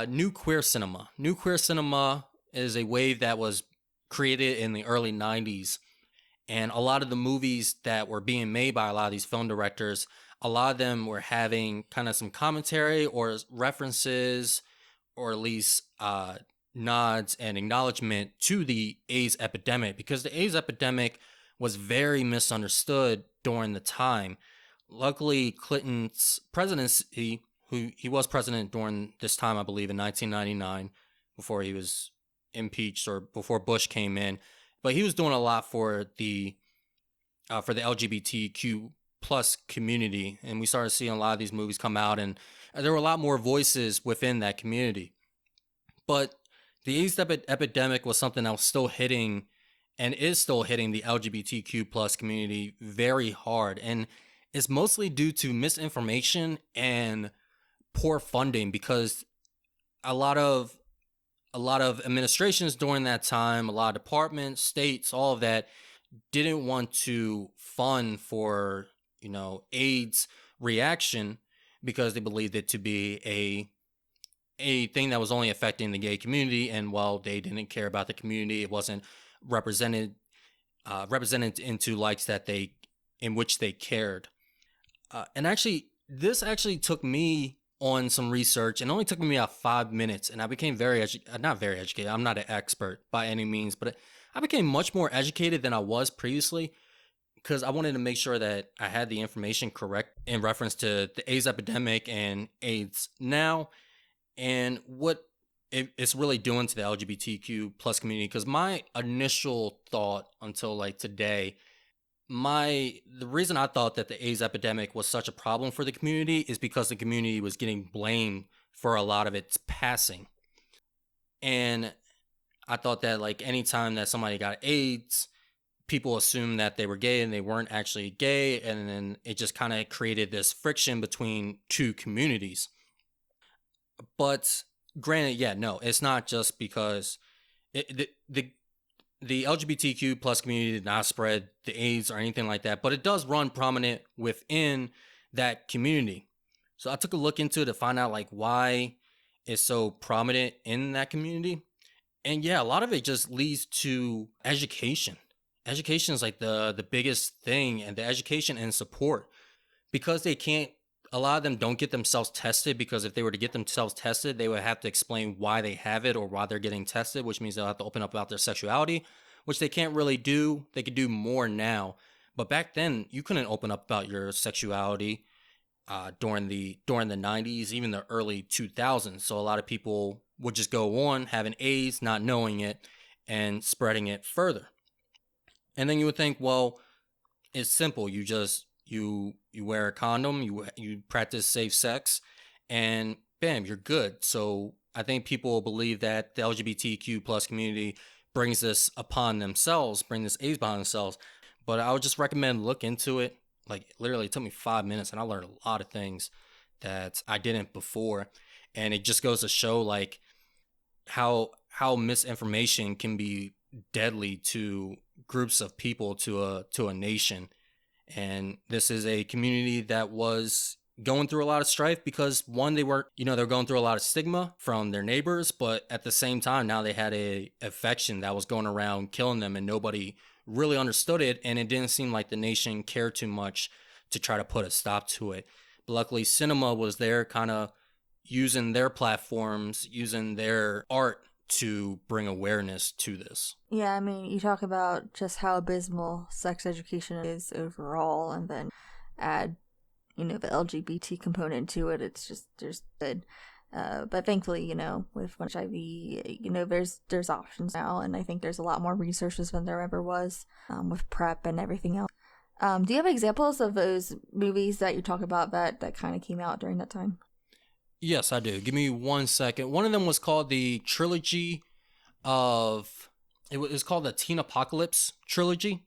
New queer cinema. New queer cinema is a wave that was created in the early 90s. And a lot of the movies that were being made by a lot of these film directors, a lot of them were having kind of some commentary or references, or at least nods and acknowledgement to the AIDS epidemic, because the AIDS epidemic was very misunderstood during the time. Luckily, Clinton's presidency, he was president during this time, I believe, in 1999, before he was impeached or before Bush came in. But he was doing a lot for the LGBTQ plus community, and we started seeing a lot of these movies come out, and there were a lot more voices within that community. But the AIDS epidemic was something that was still hitting, and is still hitting, the LGBTQ plus community very hard. And it's mostly due to misinformation and poor funding, because a lot of administrations during that time, a lot of departments, states, all of that didn't want to fund for, AIDS reaction, because they believed it to be a thing that was only affecting the gay community. And while they didn't care about the community, it wasn't represented into likes in which they cared. And actually, this actually took me on some research, and only took me about 5 minutes, and I became not very educated. I'm not an expert by any means, but I became much more educated than I was previously, because I wanted to make sure that I had the information correct in reference to the AIDS epidemic and AIDS now, and what it's really doing to the LGBTQ plus community. Because my initial thought until like today, the reason I thought that the AIDS epidemic was such a problem for the community is because the community was getting blamed for a lot of its passing. And I thought that like anytime that somebody got AIDS, people assumed that they were gay and they weren't actually gay, and then it just kind of created this friction between two communities. But granted, yeah, no, it's not just because the LGBTQ plus community did not spread the AIDS or anything like that, but it does run prominent within that community. So I took a look into it to find out like why it's so prominent in that community. And yeah, a lot of it just leads to education. Education is like the biggest thing, and the education and support, because a lot of them don't get themselves tested, because if they were to get themselves tested, they would have to explain why they have it or why they're getting tested, which means they'll have to open up about their sexuality, which they can't really do. They could do more now, but back then you couldn't open up about your sexuality during the 90s, even the early 2000s. So a lot of people would just go on having AIDS, not knowing it, and spreading it further. And then you would think, well, it's simple. You wear a condom, you practice safe sex, and bam, you're good. So I think people believe that the LGBTQ plus community brings this upon themselves, bring this AIDS upon themselves. But I would just recommend look into it. Like literally it took me 5 minutes and I learned a lot of things that I didn't before. And it just goes to show like how misinformation can be deadly to groups of people, to a nation. And this is a community that was going through a lot of strife because one, they're going through a lot of stigma from their neighbors, but at the same time, now they had a infection that was going around killing them and nobody really understood it. And it didn't seem like the nation cared too much to try to put a stop to it. But luckily cinema was there kind of using their platforms, using their art to bring awareness to this. Yeah, I mean, you talk about just how abysmal sex education is overall, and then add, the LGBT component to it. It's just, there's good. But thankfully, with HIV, there's options now, and I think there's a lot more resources than there ever was with PrEP and everything else. Do you have examples of those movies that you talk about that kind of came out during that time? Yes, I do. Give me 1 second. One of them was called the trilogy of... It was called the Teen Apocalypse trilogy.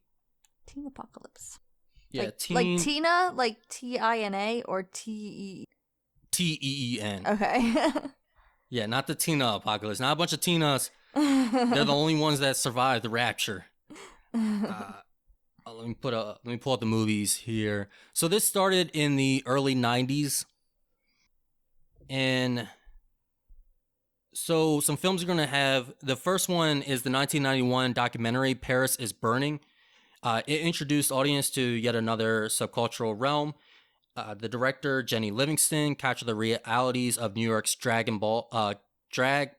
Teen Apocalypse. Yeah, like Tina, like Tina, or T-E... T-E-E-N. Okay. Yeah, not the Tina Apocalypse. Not a bunch of Tinas. They're the only ones that survived the rapture. Let me pull up the movies here. So this started in the early 90s. And so some films are going to have, the first one is the 1991 documentary Paris is Burning. It introduced audience to yet another subcultural realm. The director, Jenny Livingston, captured the realities of New York's drag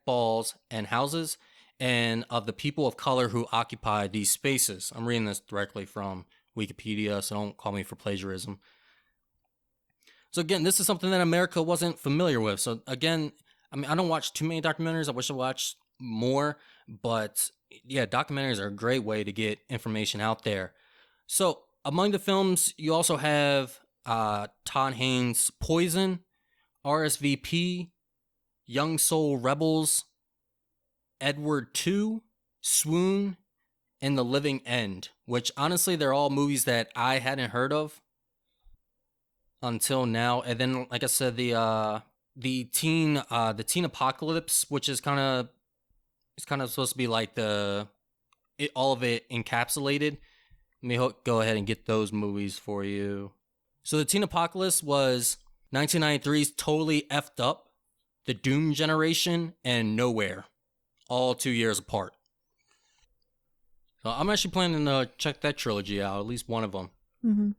balls and houses, and of the people of color who occupy these spaces. I'm reading this directly from Wikipedia, so don't call me for plagiarism. So again, this is something that America wasn't familiar with. So again, I mean, I don't watch too many documentaries. I wish I watched more, but yeah, documentaries are a great way to get information out there. So among the films, you also have Todd Haynes' Poison, RSVP, Young Soul Rebels, Edward II, Swoon, and The Living End, which honestly, they're all movies that I hadn't heard of until now. And then, like I said, the teen apocalypse, which is kind of supposed to be like all of it encapsulated. Let me go ahead and get those movies for you. So the teen apocalypse was 1993's Totally Effed Up, The Doom Generation, and Nowhere, all 2 years apart. So I'm actually planning to check that trilogy out, at least one of them. Mm-hmm.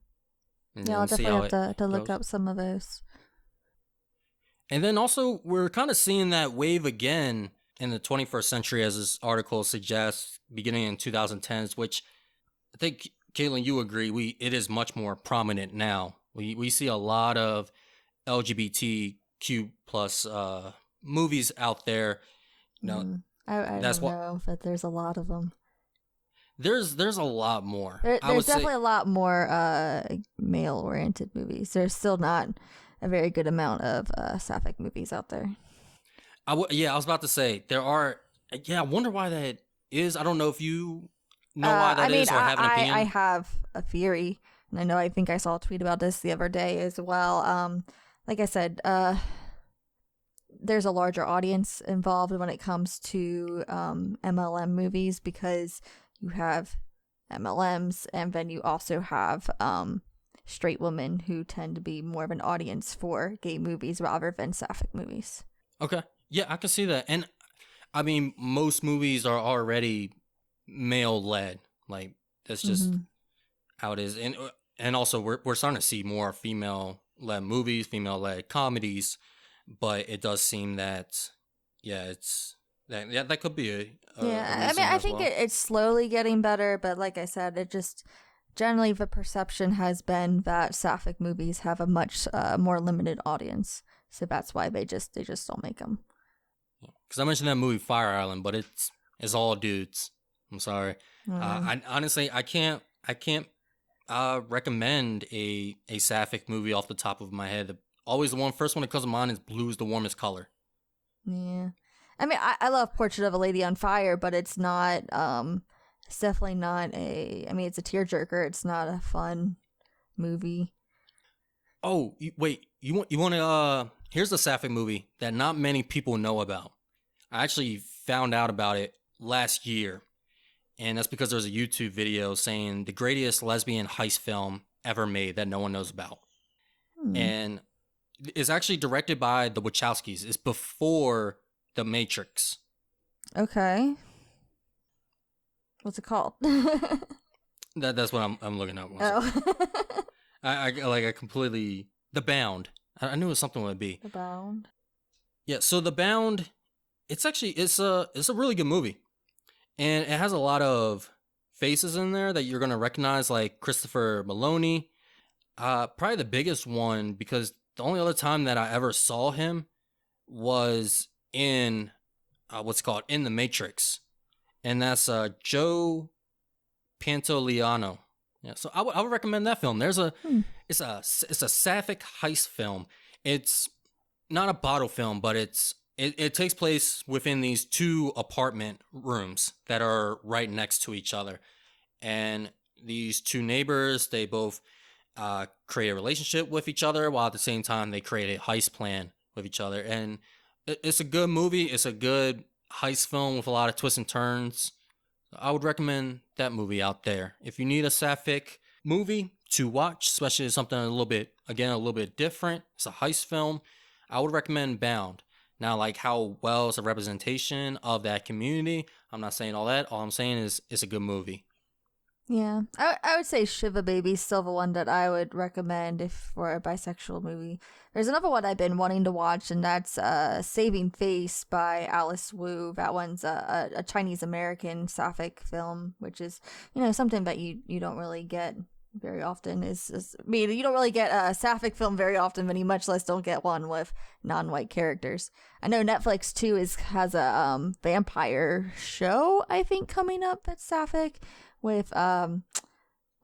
Yeah, I'll definitely have to look up some of those. And then also, we're kind of seeing that wave again in the 21st century, as this article suggests, beginning in 2010s, which I think Caitlyn, you agree? It is much more prominent now. We see a lot of LGBTQ plus movies out there. I that's don't know, but there's a lot of them. There's a lot more. There's definitely a lot more male-oriented movies. There's still not a very good amount of sapphic movies out there. I was about to say there are. Yeah, I wonder why that is. I don't know if you know why that is or have an opinion. I have a theory, and I think I saw a tweet about this the other day as well. Like I said, there's a larger audience involved when it comes to MLM movies because you have MLMs, and then you also have straight women who tend to be more of an audience for gay movies rather than sapphic movies. Okay. Yeah, I can see that. And I mean, most movies are already male-led. Like, that's just how it is. And also, we're starting to see more female-led movies, female-led comedies, but it does seem that, that could be a I mean, I think it's slowly getting better, but like I said, it just generally the perception has been that sapphic movies have a much more limited audience, so that's why they just don't make them. Because I mentioned that movie Fire Island, but it's all dudes. I'm sorry. I honestly I can't recommend a sapphic movie off the top of my head. Always the first one that comes to mind is Blue is the Warmest Color. Yeah. I mean, I love Portrait of a Lady on Fire, but it's not, it's definitely not it's a tearjerker. It's not a fun movie. Oh, wait, you want to, here's a sapphic movie that not many people know about. I actually found out about it last year, and that's because there's a YouTube video saying the greatest lesbian heist film ever made that no one knows about. And it's actually directed by the Wachowskis. It's before The Matrix. Okay. What's it called? That's what I'm looking at. Oh. I completely... The Bound. I knew it was something with a B. The Bound. Yeah, so The Bound, it's a really good movie. And it has a lot of faces in there that you're going to recognize, like Christopher Maloney. Probably the biggest one, because the only other time that I ever saw him was in in The Matrix, and that's Joe Pantoliano. Yeah, so I would recommend that film. It's a sapphic heist film. It's not a bottle film, but it takes place within these two apartment rooms that are right next to each other, and these two neighbors, they both create a relationship with each other while at the same time they create a heist plan with each other. And it's a good movie. It's a good heist film with a lot of twists and turns. I would recommend that movie out there. If you need a sapphic movie to watch, especially something a little bit different, it's a heist film, I would recommend Bound. Now, like how well is a representation of that community, I'm not saying all that. All I'm saying is it's a good movie. Yeah, I would say Shiva Baby's still the one that I would recommend if for a bisexual movie. There's another one I've been wanting to watch, and that's Saving Face by Alice Wu. That one's a Chinese-American sapphic film, which is, something that you don't really get very often. You don't really get a sapphic film very often, but you much less don't get one with non-white characters. I know Netflix, too, has a vampire show, I think, coming up that's sapphic, with a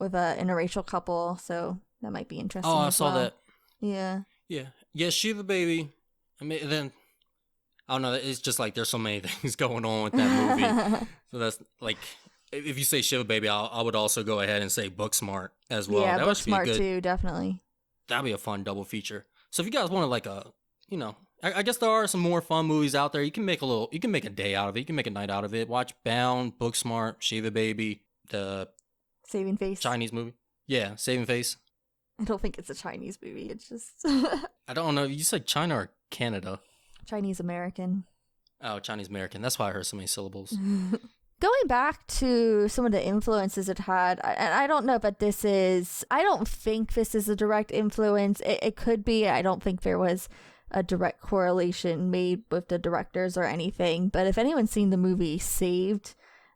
interracial couple, so that might be interesting. Oh, I saw that. Yeah. Shiva Baby. I mean, then I don't know. It's just like there's so many things going on with that movie. So that's like, if you say Shiva Baby, I would also go ahead and say Booksmart as well. Yeah, Booksmart too, definitely. That'd be a fun double feature. So if you guys want I guess there are some more fun movies out there. You can make a day out of it. You can make a night out of it. Watch Bound, Booksmart, Shiva Baby. The Saving Face Chinese movie. Yeah, Saving Face. I don't think it's a Chinese movie. It's just I don't know. You said China or Canada? Chinese American. Oh, Chinese American. That's why I heard so many syllables. Going back to some of the influences it had, and I don't know, but I don't think this is a direct influence. It could be. I don't think there was a direct correlation made with the directors or anything. But if anyone's seen the movie Saved,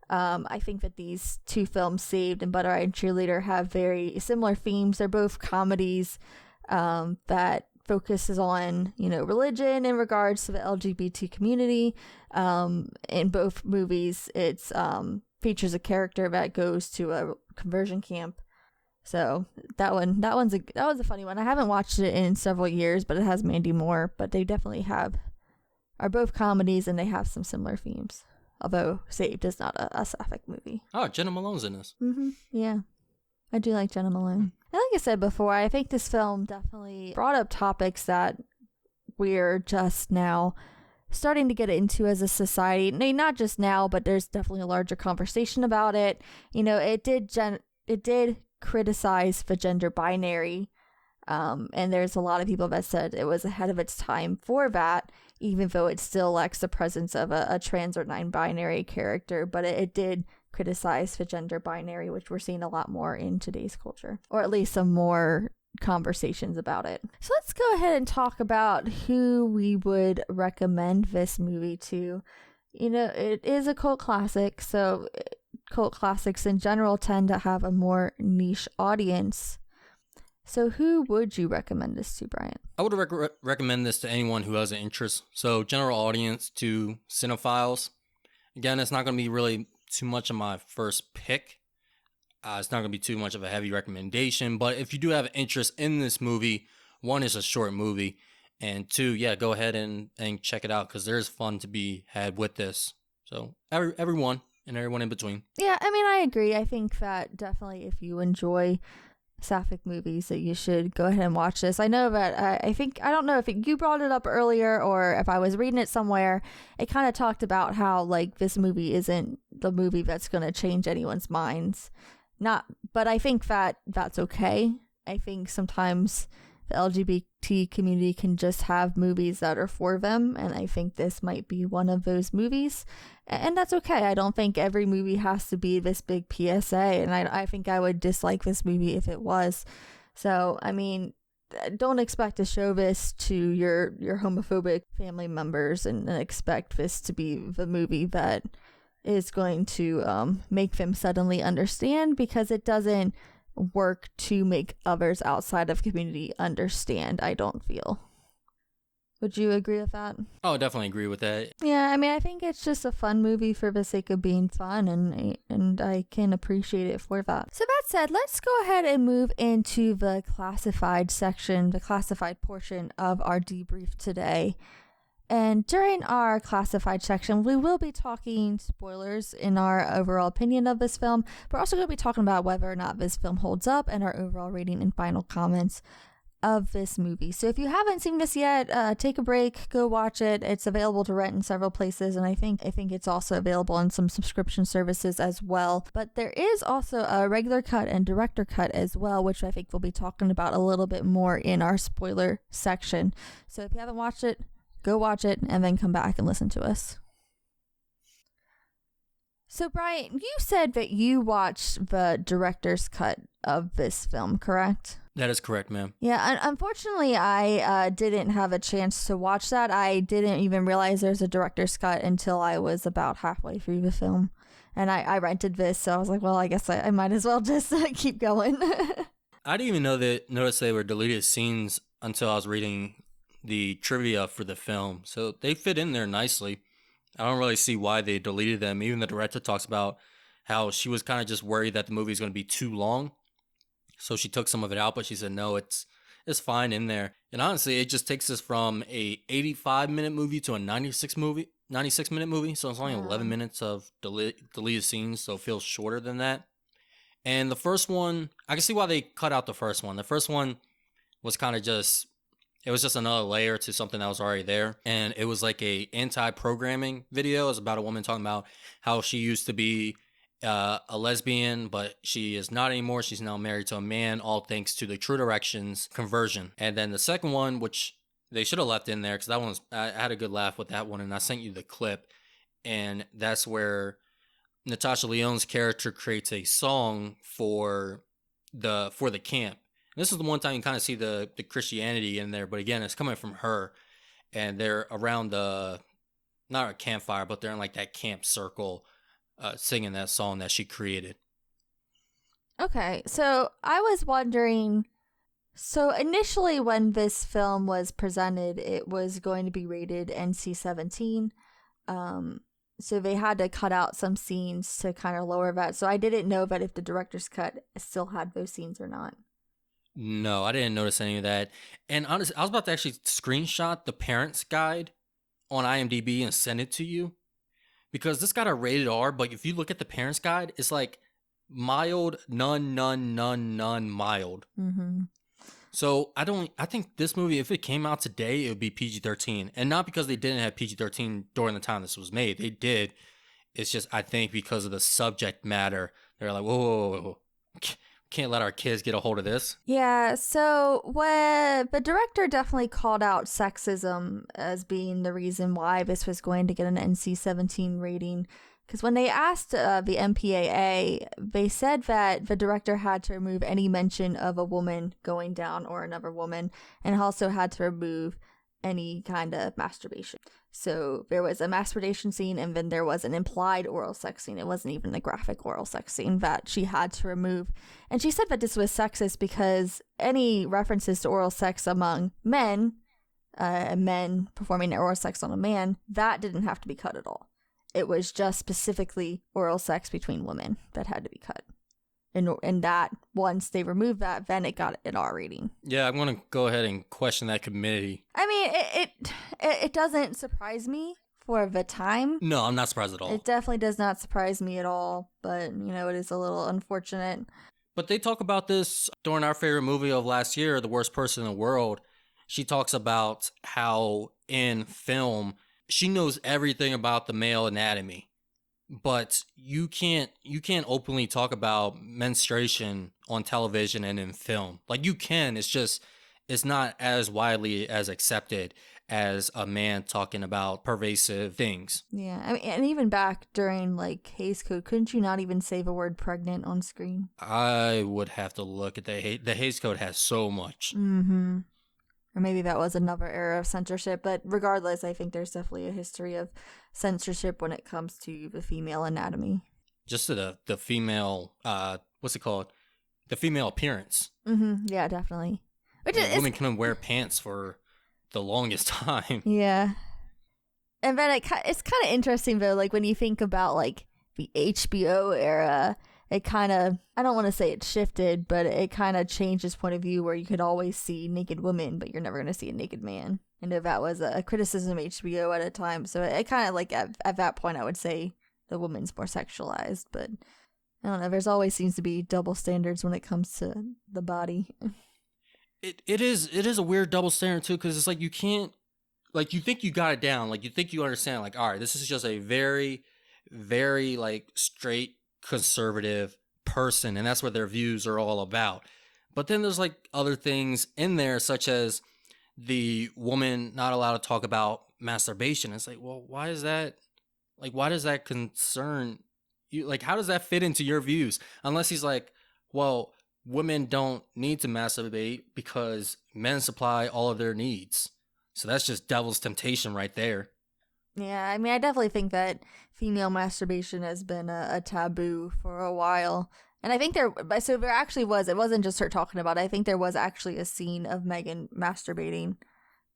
I think that these two films, Saved and Butter and Cheerleader, have very similar themes. They're both comedies that focuses on, religion in regards to the LGBT community. In both movies, it's features a character that goes to a conversion camp. So that was a funny one. I haven't watched it in several years, but it has Mandy Moore. But they definitely are both comedies, and they have some similar themes. Although Saved is not a sapphic movie. Oh, Jenna Malone's in this. Yeah, I do like Jenna Malone. And like I said before, I think this film definitely brought up topics that we're just now starting to get into as a society. Not just now, but there's definitely a larger conversation about it. It did criticize the gender binary, and there's a lot of people that said it was ahead of its time for that, even though it still lacks the presence of a trans or non-binary character. But it did criticize the gender binary, which we're seeing a lot more in today's culture, or at least some more conversations about it. So let's go ahead and talk about who we would recommend this movie to. It is a cult classic, so cult classics in general tend to have a more niche audience. So who would you recommend this to, Bryant? I would recommend this to anyone who has an interest. So general audience to cinephiles. Again, it's not going to be really too much of my first pick. It's not going to be too much of a heavy recommendation. But if you do have an interest in this movie, one, is a short movie. And two, yeah, go ahead and check it out, because there's fun to be had with this. So everyone and everyone in between. Yeah, I agree. I think that definitely if you enjoy sapphic movies, that you should go ahead and watch this. I know that I don't know if you brought it up earlier or if I was reading it somewhere. It kind of talked about how this movie isn't the movie that's going to change anyone's minds. But I think that that's okay. I think sometimes the LGBT community can just have movies that are for them, and I think this might be one of those movies, and that's okay. I don't think every movie has to be this big PSA, and I think I would dislike this movie if it was. So, don't expect to show this to your homophobic family members and expect this to be the movie that is going to make them suddenly understand, because it doesn't work to make others outside of community understand, I don't feel. Would you agree with that? Oh, definitely agree with that. Yeah, I think it's just a fun movie for the sake of being fun, and I can appreciate it for that. So that said, let's go ahead and move into the classified section, the classified portion of our debrief today. And during our classified section, we will be talking spoilers in our overall opinion of this film. But we're also going to be talking about whether or not this film holds up and our overall rating and final comments of this movie. So if you haven't seen this yet, take a break, go watch it. It's available to rent in several places, and I think it's also available on some subscription services as well. But there is also a regular cut and director cut as well, which I think we'll be talking about a little bit more in our spoiler section. So if you haven't watched it, go watch it and then come back and listen to us. So, Bryant, you said that you watched the director's cut of this film, correct? That is correct, ma'am. Yeah, unfortunately, I didn't have a chance to watch that. I didn't even realize there's a director's cut until I was about halfway through the film. And I rented this, so I was like, well, I guess I might as well just keep going. I didn't even notice they were deleted scenes until I was reading the trivia for the film. So they fit in there nicely. I don't really see why they deleted them. Even the director talks about how she was kind of just worried that the movie is going to be too long. So she took some of it out, but she said, no, it's fine in there. And honestly, it just takes us from a 85-minute movie to a 96-minute movie. So it's only 11 minutes of deleted scenes, so it feels shorter than that. And the first one, I can see why they cut out the first one. The first one was kind of just, it was just another layer to something that was already there. And it was like a anti-programming video. It was about a woman talking about how she used to be a lesbian, but she is not anymore. She's now married to a man, all thanks to the True Directions conversion. And then the second one, which they should have left in there, because that one was, I had a good laugh with that one, and I sent you the clip. And that's where Natasha Lyonne's character creates a song for the camp. This is the one time you kind of see the Christianity in there, but again, it's coming from her, and they're around not a campfire, but they're in like that camp circle, singing that song that she created. Okay, so I was wondering, so initially when this film was presented, it was going to be rated NC-17. So they had to cut out some scenes to kind of lower that. So I didn't know that if the director's cut still had those scenes or not. No, I didn't notice any of that. And honestly, I was about to actually screenshot the parents' guide on IMDb and send it to you, because this got a rated R, but if you look at the parents' guide, it's like mild, none, mild. Mm-hmm. So I think this movie, if it came out today, it would be PG-13. And not because they didn't have PG-13 during the time this was made. They did. It's just, I think because of the subject matter, they're like, whoa. Can't let our kids get a hold of this. Yeah, so what the director definitely called out sexism as being the reason why this was going to get an NC-17 rating. Because when they asked the MPAA, they said that the director had to remove any mention of a woman going down or another woman, and also had to remove any kind of masturbation. So there was a masturbation scene, and then there was an implied oral sex scene. It wasn't even a graphic oral sex scene that she had to remove. And she said that this was sexist because any references to oral sex among men, men performing oral sex on a man, that didn't have to be cut at all. It was just specifically oral sex between women that had to be cut. And that, once they removed that, then it got an R rating. Yeah, I'm going to go ahead and question that committee. I mean, it doesn't surprise me for the time. No, I'm not surprised at all. It definitely does not surprise me at all, but, it is a little unfortunate. But they talk about this during our favorite movie of last year, The Worst Person in the World. She talks about how in film, she knows everything about the male anatomy. But you can't openly talk about menstruation on television and in film. Like, you can, it's not as widely as accepted as a man talking about pervasive things. Yeah, I mean, and even back during like Hays Code, couldn't you not even say the word pregnant on screen? I would have to look at the Hays Code has so much. Mm-hmm. Or maybe that was another era of censorship, but regardless, I think there's definitely a history of censorship when it comes to the female anatomy. Just to the female, what's it called? The female appearance. Mm-hmm. Yeah, definitely. Women couldn't wear pants for the longest time. Yeah. And then it's kind of interesting, though, like when you think about like the HBO era, it kind of, I don't want to say it shifted, but it kind of changed its point of view where you could always see naked women, but you're never going to see a naked man. I know that was a criticism of HBO at a time. So it kind of like at that point, I would say the woman's more sexualized, but I don't know. There's always seems to be double standards when it comes to the body. It is a weird double standard too, because it's like you can't, like, you think you got it down, like you think you understand, like, all right, this is just a very, very like straight conservative person, and that's what their views are all about. But then there's like other things in there, such as the woman not allowed to talk about masturbation. It's like, well, why is that? Like, why does that concern you? Like, how does that fit into your views? Unless he's like, well, women don't need to masturbate because men supply all of their needs. So that's just devil's temptation right there. Yeah, I mean, I definitely think that female masturbation has been a taboo for a while. And I think there actually was, it wasn't just her talking about it. I think there was actually a scene of Megan masturbating,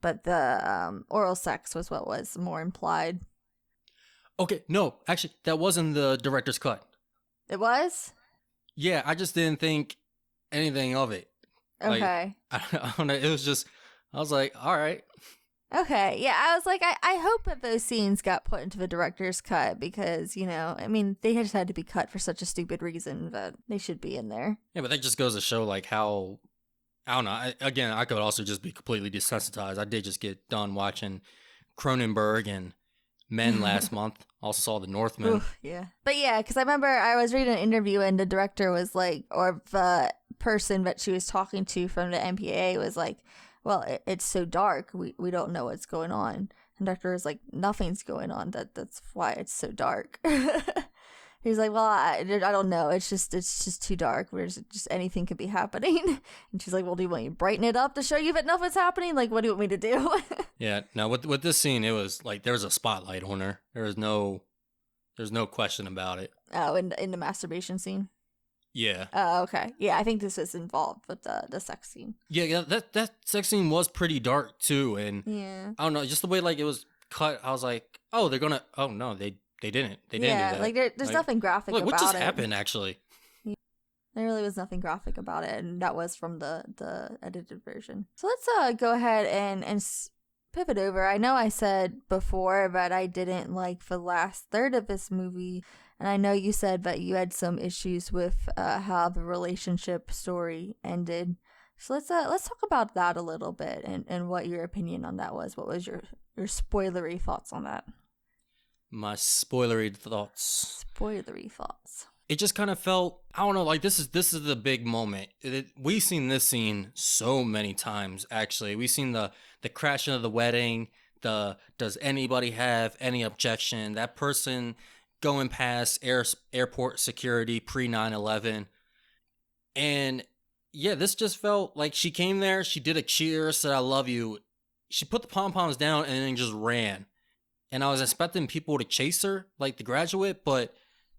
but the oral sex was what was more implied. Okay, no, actually, that wasn't the director's cut. It was? Yeah, I just didn't think anything of it. Okay. Like, I don't know, it was just, I was like, all right. Okay, yeah, I was like, I hope that those scenes got put into the director's cut because, I mean, they just had to be cut for such a stupid reason that they should be in there. Yeah, but that just goes to show, like, how, I don't know, I could also just be completely desensitized. I did just get done watching Cronenberg and Men last month. Also saw The Northman. Oof, yeah. But yeah, because I remember I was reading an interview and the director was like, or the person that she was talking to from the MPAA was like, well, it's so dark, we don't know what's going on. And Doctor was like, nothing's going on. That's why it's so dark. He's like, well, I don't know. It's just too dark. There's just anything could be happening. And she's like, well, do you want me to brighten it up to show you that nothing's happening? Like, what do you want me to do? Yeah. No, with this scene, it was like there was a spotlight on her. There There's no question about it. Oh, in the masturbation scene. Yeah. Oh, okay. Yeah, I think this is involved with the sex scene. Yeah, that sex scene was pretty dark too, and Yeah. I don't know, just the way like it was cut, I was like, oh, they're gonna. Oh no, they didn't. They didn't do that. Like there's like, nothing graphic about it. What just happened actually? There really was nothing graphic about it, and that was from the edited version. So let's go ahead and pivot over. I know I said before, but I didn't like the last third of this movie, and I know you said that you had some issues with how the relationship story ended. So let's talk about that a little bit and what your opinion on that was. What was your spoilery thoughts on that? My spoilery thoughts. Spoilery thoughts. It just kind of felt, I don't know, like this is the big moment. We've seen this scene so many times, actually. We've seen the crashing of the wedding, does anybody have any objection, that person going past airport security pre 9/11. And yeah, this just felt like she came there, she did a cheer, said I love you. She put the pom-poms down and then just ran. And I was expecting people to chase her, like The Graduate, but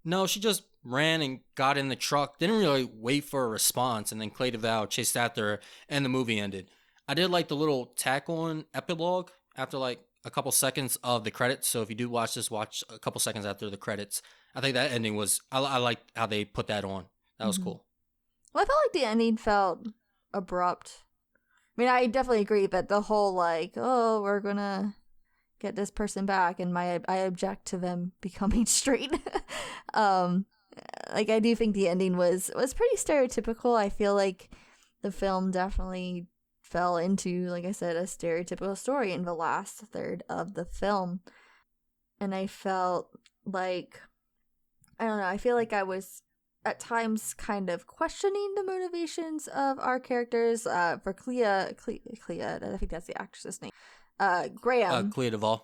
no, she just ran and got in the truck, didn't really wait for a response, and then Clay DeVow chased after her, and the movie ended. I did like the little tack-on epilogue after like a couple seconds of the credits, so if you do watch this, watch a couple seconds after the credits. I think that ending was, I liked how they put that on. That was cool. Well, I felt like the ending felt abrupt. I mean, I definitely agree that the whole like, oh, we're gonna get this person back, and I object to them becoming straight. Like I do think the ending was pretty stereotypical. I feel like the film definitely fell into, like I said, a stereotypical story in the last third of the film. And I felt like, I don't know, I feel like I was at times kind of questioning the motivations of our characters. For Clea, I think that's the actress's name. Graham. Clea DuVall.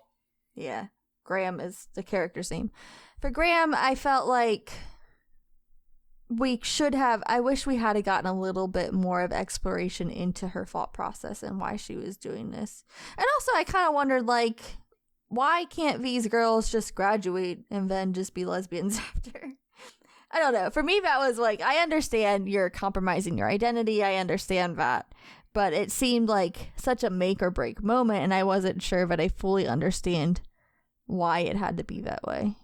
Yeah, Graham is the character's name. For Graham, I felt like I wish we had gotten a little bit more of exploration into her thought process and why she was doing this. And also, I kind of wondered, like, why can't these girls just graduate and then just be lesbians after? I don't know. For me, that was like, I understand you're compromising your identity. I understand that. But it seemed like such a make or break moment, and I wasn't sure that I fully understand why it had to be that way.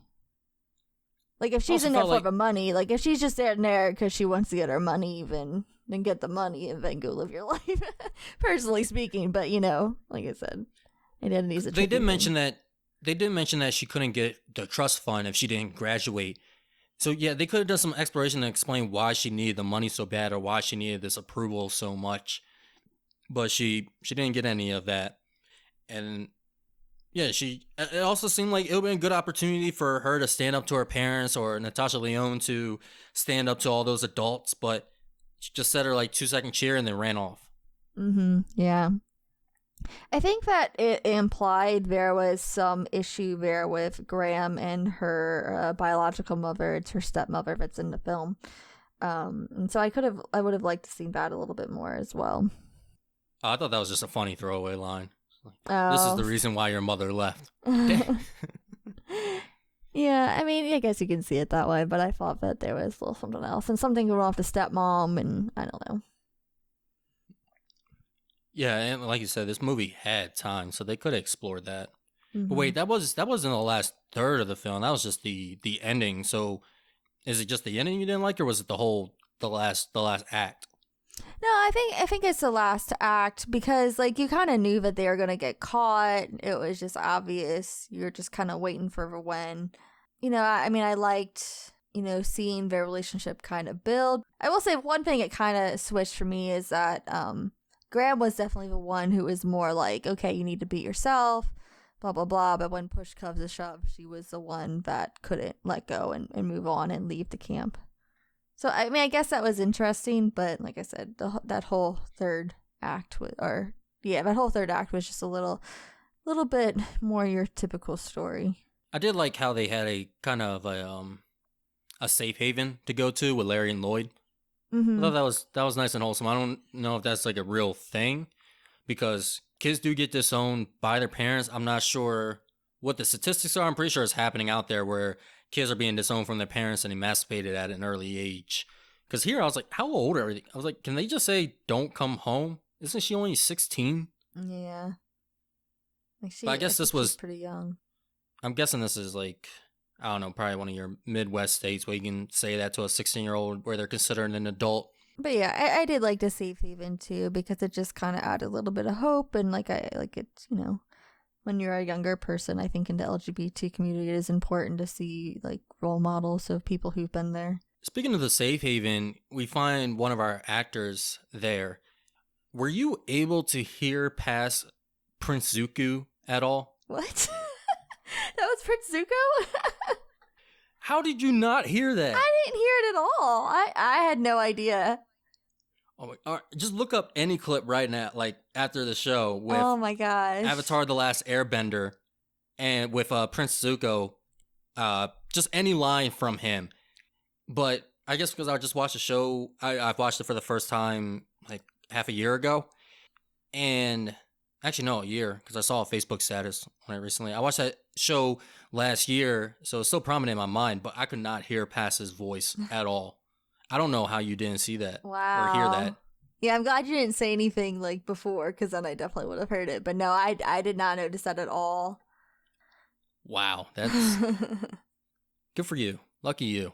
Like, if she's in there for the money, like, if she's just in there because she wants to get her money, then get the money and then go live your life, personally speaking. But, you know, like I said, identity's a tricky They did thing. mention that she couldn't get the trust fund if she didn't graduate. So, yeah, they could have done some exploration to explain why she needed the money so bad or why she needed this approval so much. But she didn't get any of that. And yeah, it also seemed like it would be a good opportunity for her to stand up to her parents or Natasha Lyonne to stand up to all those adults, but she just said her like 2-second cheer and then ran off. Yeah. I think that it implied there was some issue there with Graham and her biological mother. It's her stepmother that's in the film. And so I would have liked to see that a little bit more as well. I thought that was just a funny throwaway line. This is the reason why your mother left. Yeah, I mean, I guess you can see it that way, but I thought that there was a little something else and something going off the stepmom, and I don't know. Yeah, and like you said, this movie had time, so they could have explored that. Mm-hmm. But wait, that wasn't the last third of the film. That was just the ending. So, is it just the ending you didn't like, or was it the last act? No, I think it's the last act because, like, you kind of knew that they were gonna get caught. It was just obvious. You're just kind of waiting for the when. You know, I mean, I liked, you know, seeing their relationship kind of build. I will say one thing it kind of switched for me is that Graham was definitely the one who was more like, okay, you need to be yourself, blah, blah, blah. But when push comes to shove, she was the one that couldn't let go and move on and leave the camp. So, I mean, I guess that was interesting, but like I said, that whole third act was just a little bit more your typical story. I did like how they had a kind of a safe haven to go to with Larry and Lloyd. Mm-hmm. I thought that was nice and wholesome. I don't know if that's like a real thing because kids do get disowned by their parents. I'm not sure what the statistics are. I'm pretty sure it's happening out there where kids are being disowned from their parents and emancipated at an early age. Because here I was like, how old are they? I was like, can they just say don't come home? Isn't she only 16? Yeah. But I guess this was she's pretty young. I'm guessing this is like, I don't know, probably one of your Midwest states where you can say that to a 16-year-old where they're considered an adult. But yeah, I did like the Safe Haven too, because it just kind of added a little bit of hope. And like, I like it, when you're a younger person, I think in the LGBT community, it is important to see like role models of people who've been there. Speaking of the Safe Haven, we find one of our actors there. Were you able to hear past Prince Zuko at all? What? That was Prince Zuko? How did you not hear that? I didn't hear it at all. I had no idea. Oh my, all right, just look up any clip right now, like after the show with oh my gosh, Avatar: The Last Airbender, and with Prince Zuko, just any line from him. But I guess because I just watched the show, I've watched it for the first time like half a year ago, and actually no, a year, because I saw a Facebook status on it recently. I watched that show last year, so it's still prominent in my mind, but I could not hear past his voice at all. I don't know how you didn't see that wow. or hear that. Yeah, I'm glad you didn't say anything like before, because then I definitely would have heard it. But no, I did not notice that at all. Wow, that's good for you. Lucky you.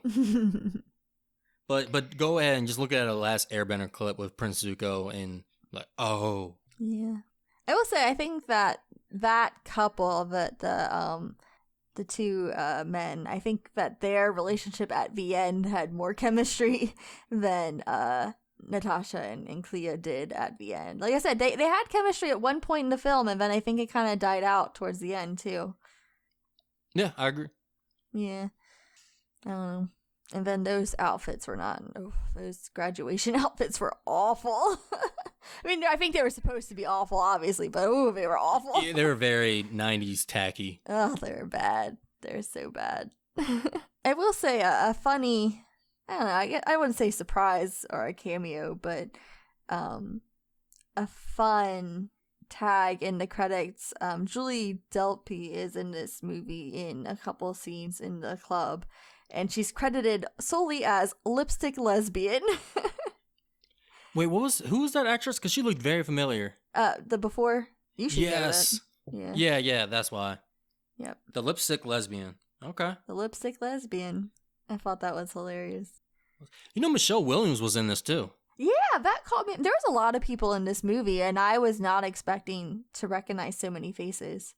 But go ahead and just look at a Last Airbender clip with Prince Zuko and like, oh. Yeah. I will say, I think that couple, the two men, I think that their relationship at the end had more chemistry than Natasha and Clea did at the end. Like I said, they had chemistry at one point in the film, and then I think it kind of died out towards the end too. Yeah, I agree. Yeah. I don't know. And then those outfits were not. Oh, those graduation outfits were awful. I mean, I think they were supposed to be awful, obviously, but oh, they were awful. Yeah, they were very 90s tacky. Oh, they were bad. They're so bad. I will say a funny, I don't know, I wouldn't say surprise or a cameo, but a fun tag in the credits. Julie Delpy is in this movie in a couple scenes in the club, and she's credited solely as lipstick lesbian. Wait, who was that actress? Because she looked very familiar. The before? You should yes. Know that. Yeah, that's why. Yep. The lipstick lesbian. Okay. The lipstick lesbian. I thought that was hilarious. You know, Michelle Williams was in this too. Yeah, that caught me. There was a lot of people in this movie, and I was not expecting to recognize so many faces.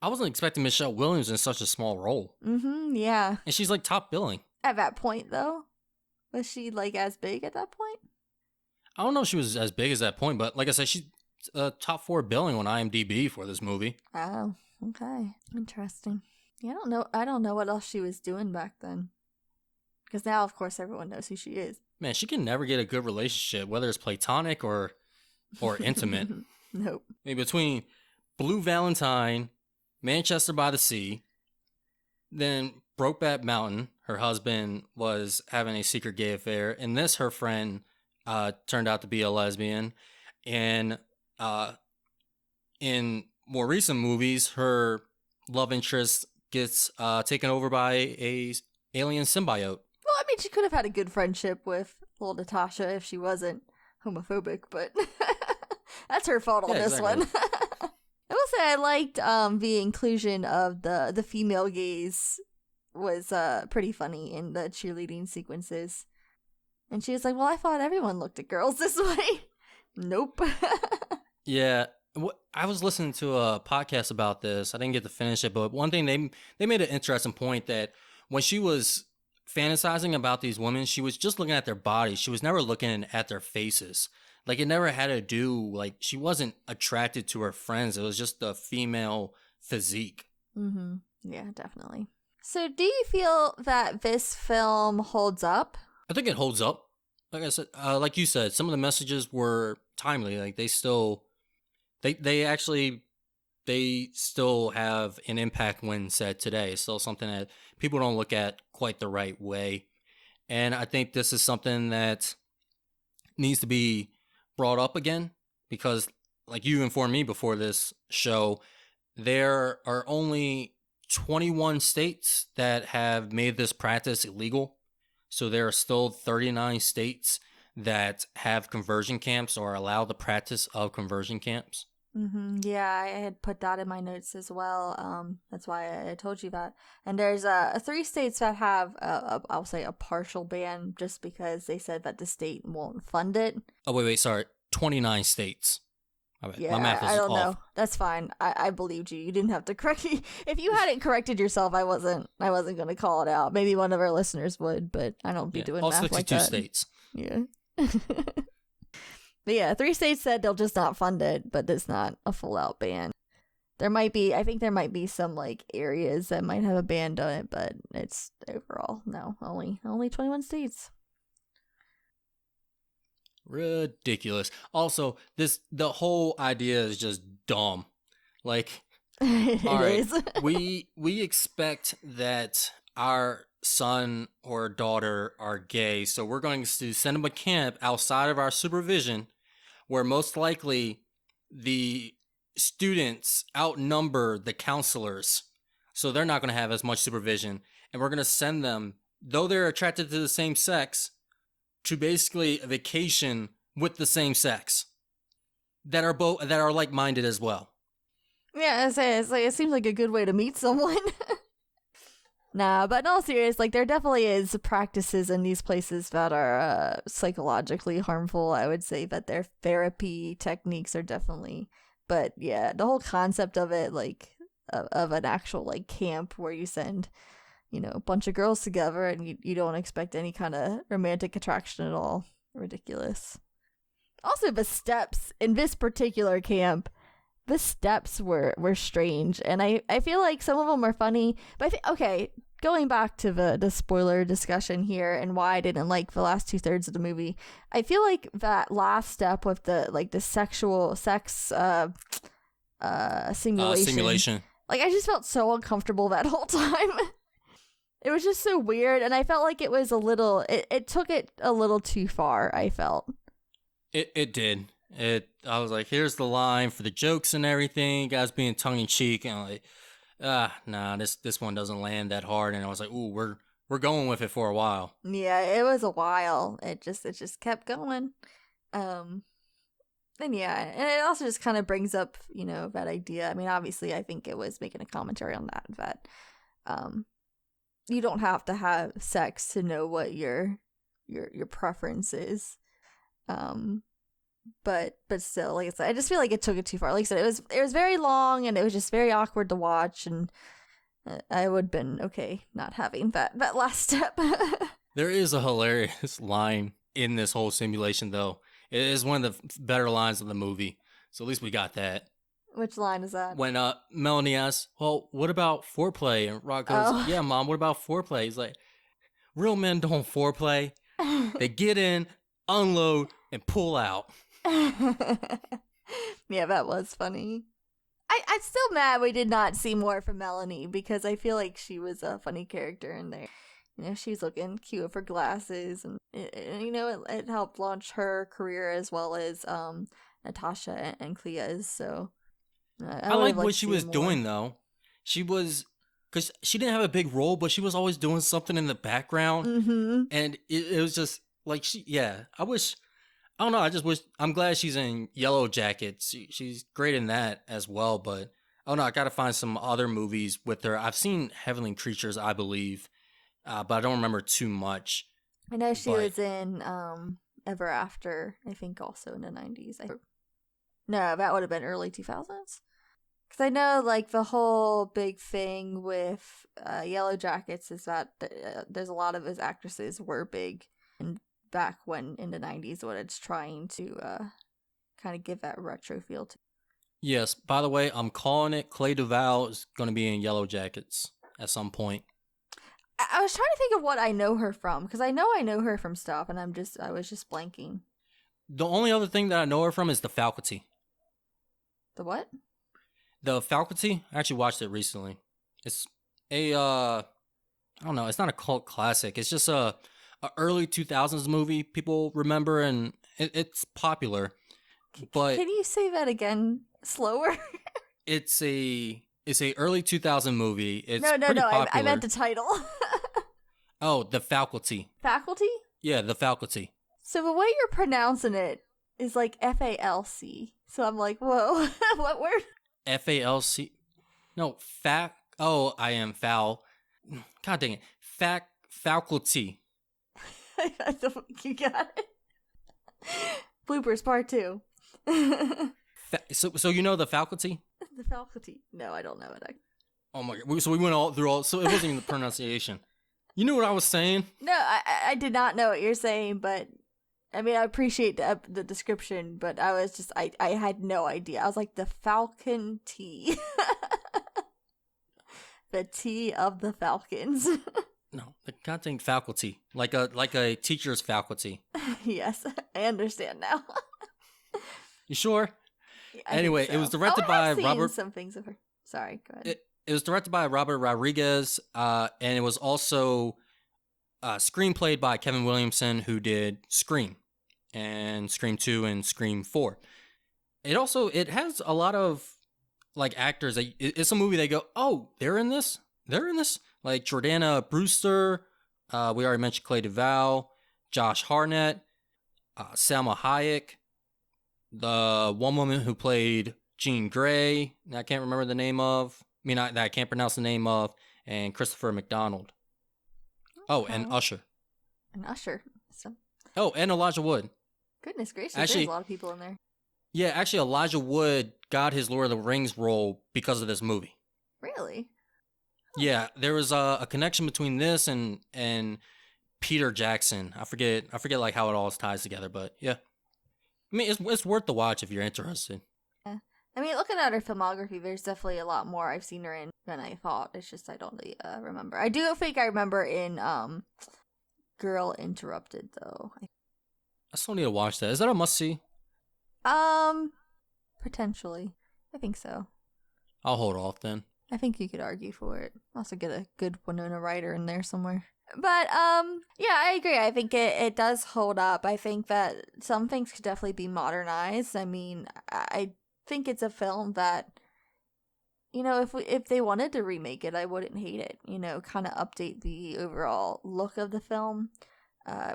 I wasn't expecting Michelle Williams in such a small role. Mm-hmm, yeah. And she's like top billing. At that point, though? Was she like as big at that point? I don't know if she was as big as that point, but like I said, she's top 4 billing on IMDb for this movie. Oh, okay. Interesting. Yeah, I don't know what else she was doing back then. Because now, of course, everyone knows who she is. Man, she can never get a good relationship, whether it's platonic or intimate. Nope. I mean, between Blue Valentine, Manchester by the Sea, then Brokeback Mountain, her husband was having a secret gay affair. In this, her friend turned out to be a lesbian. And in more recent movies, her love interest gets taken over by a alien symbiote. Well, I mean, she could have had a good friendship with little Natasha if she wasn't homophobic, but that's her fault on this exactly. one. I will say I liked the inclusion of the female gaze was pretty funny in the cheerleading sequences. And she was like, well, I thought everyone looked at girls this way. Nope. Yeah. I was listening to a podcast about this. I didn't get to finish it, but one thing they made an interesting point that when she was fantasizing about these women, she was just looking at their bodies. She was never looking at their faces. Like, it never had to do, like, she wasn't attracted to her friends. It was just the female physique. Mm-hmm. Yeah, definitely. So do you feel that this film holds up? I think it holds up. Like I said, like you said, some of the messages were timely. Like, they still have an impact when said today. It's still something that people don't look at quite the right way. And I think this is something that needs to be brought up again, because like you informed me before this show, there are only 21 states that have made this practice illegal. So there are still 39 states that have conversion camps or allow the practice of conversion camps. Yeah, I had put that in my notes as well. That's why I told you that. And there's 3 states that have I'll say a partial ban, just because they said that the state won't fund it. Oh wait, sorry, 29 states. Yeah, my math is I don't off. know. That's fine. I believed you. You didn't have to correct me. If you hadn't corrected yourself, I wasn't going to call it out. Maybe one of our listeners would, but I don't be doing all math like 62 that. states. Yeah. But yeah, 3 states said they'll just not fund it, but it's not a full out ban. I think there might be some like areas that might have a ban on it, but it's overall no, only 21 states. Ridiculous. Also, the whole idea is just dumb. Like, It all right, is. we expect that our son or daughter are gay, so we're going to send them a camp outside of our supervision, where most likely the students outnumber the counselors, so they're not going to have as much supervision, and we're going to send them, though they're attracted to the same sex, to basically a vacation with the same sex that are like-minded as well. Yeah, it seems like a good way to meet someone. Nah, but in all seriousness, like there definitely is practices in these places that are psychologically harmful. I would say that their therapy techniques are definitely, but yeah, the whole concept of it, like of an actual like camp where you send, a bunch of girls together and you don't expect any kind of romantic attraction at all. Ridiculous. Also, the steps in this particular camp, the steps were strange, and I feel like some of them are funny, but okay, going back to the spoiler discussion here and why I didn't like the last 2/3 of the movie, I feel like that last step with the sexual sex simulation, like I just felt so uncomfortable that whole time. It was just so weird, and I felt like it was it took it a little too far, I felt. It did. I was like, here's the line for the jokes and everything, guys being tongue-in-cheek, and I'm like, nah, this one doesn't land that hard, and I was like, ooh, we're going with it for a while. Yeah, it was a while. It just kept going. And yeah, and it also just kind of brings up, that idea. I mean, obviously, I think it was making a commentary on that you don't have to have sex to know what your preference is. But still, like I said, I just feel like it took it too far. Like I said, it was very long, and it was just very awkward to watch, and I would have been okay not having that last step. There is a hilarious line in this whole simulation, though. It is one of the better lines of the movie, so at least we got that. Which line is that? When Melanie asks, well, what about foreplay? And Rock goes, yeah, Mom, what about foreplay? He's like, real men don't foreplay. They get in, unload, and pull out. Yeah, that was funny. I'm still mad we did not see more from Melanie, because I feel like she was a funny character in there. She's looking cute with her glasses, and it helped launch her career as well as Natasha and Clea's. So I like what she was doing, though. She was, because she didn't have a big role, but she was always doing something in the background, and it was just like I don't know. I just wish. I'm glad she's in Yellow Jackets. She's great in that as well. But I don't know. I got to find some other movies with her. I've seen Heavenly Creatures, I believe, but I don't remember too much. I know she was in Ever After. I think also in the 90s. No, that would have been early 2000s. Because I know like the whole big thing with Yellow Jackets is that there's a lot of those actresses were big and back when in the 90s, when it's trying to kind of give that retro feel to. Yes, by the way, I'm calling it. Clea Duvall is going to be in Yellow Jackets at some point. I was trying to think of what I know her from, because I know her from stuff, and I was just blanking. The only other thing that I know her from is The Faculty. The what? The Faculty? I actually watched it recently. It's I don't know, it's not a cult classic. It's just a early 2000s movie people remember, and it's popular. But can you say that again slower? it's It's a early 2000 movie. It's no, pretty popular. I meant the title. Oh, The Faculty. Faculty? Yeah, The Faculty. So the way you're pronouncing it is like FALC. So I'm like, whoa, what word? FALC. No, Oh, I am foul. God dang it. Faculty. I don't think you got it. Bloopers part 2. So you know The Faculty? The faculty. No, I don't know it. Oh my god. So we went all through so it wasn't even the pronunciation. You knew what I was saying? No, I did not know what you're saying, but I mean, I appreciate the description, but I was just, I had no idea. I was like, the Falcon Tea. The tea of the Falcons. No, the goddamn faculty. Like a teacher's faculty. Yes, I understand now. You sure? Yeah, anyway, so. It was directed by Robert. Some things of her. Sorry, go ahead. It was directed by Robert Rodriguez, and it was also screenplayed by Kevin Williamson, who did Scream, and Scream 2 and Scream 4. It has a lot of like actors. It's a movie they go, oh, they're in this. Like Jordana Brewster, we already mentioned Clay Duvall, Josh Hartnett, Salma Hayek, the one woman who played Jean Grey, I can't remember the name of. That I can't pronounce the name of, and Christopher McDonald. Oh, and Usher. And Usher. So. Oh, and Elijah Wood. Goodness gracious, actually, there's a lot of people in there. Yeah, actually, Elijah Wood got his Lord of the Rings role because of this movie. Really? Yeah, there was a connection between this and Peter Jackson. I forget like how it all ties together, but yeah. I mean, it's worth the watch if you're interested. Yeah. I mean, looking at her filmography, there's definitely a lot more I've seen her in than I thought. It's just I don't really remember. I do think I remember in Girl Interrupted, though. I still need to watch that. Is that a must-see? Potentially. I think so. I'll hold off then. I think you could argue for it. Also get a good Winona Ryder in there somewhere. But, yeah, I agree. I think it does hold up. I think that some things could definitely be modernized. I mean, I think it's a film that, you know, if they wanted to remake it, I wouldn't hate it. You know, kind of update the overall look of the film.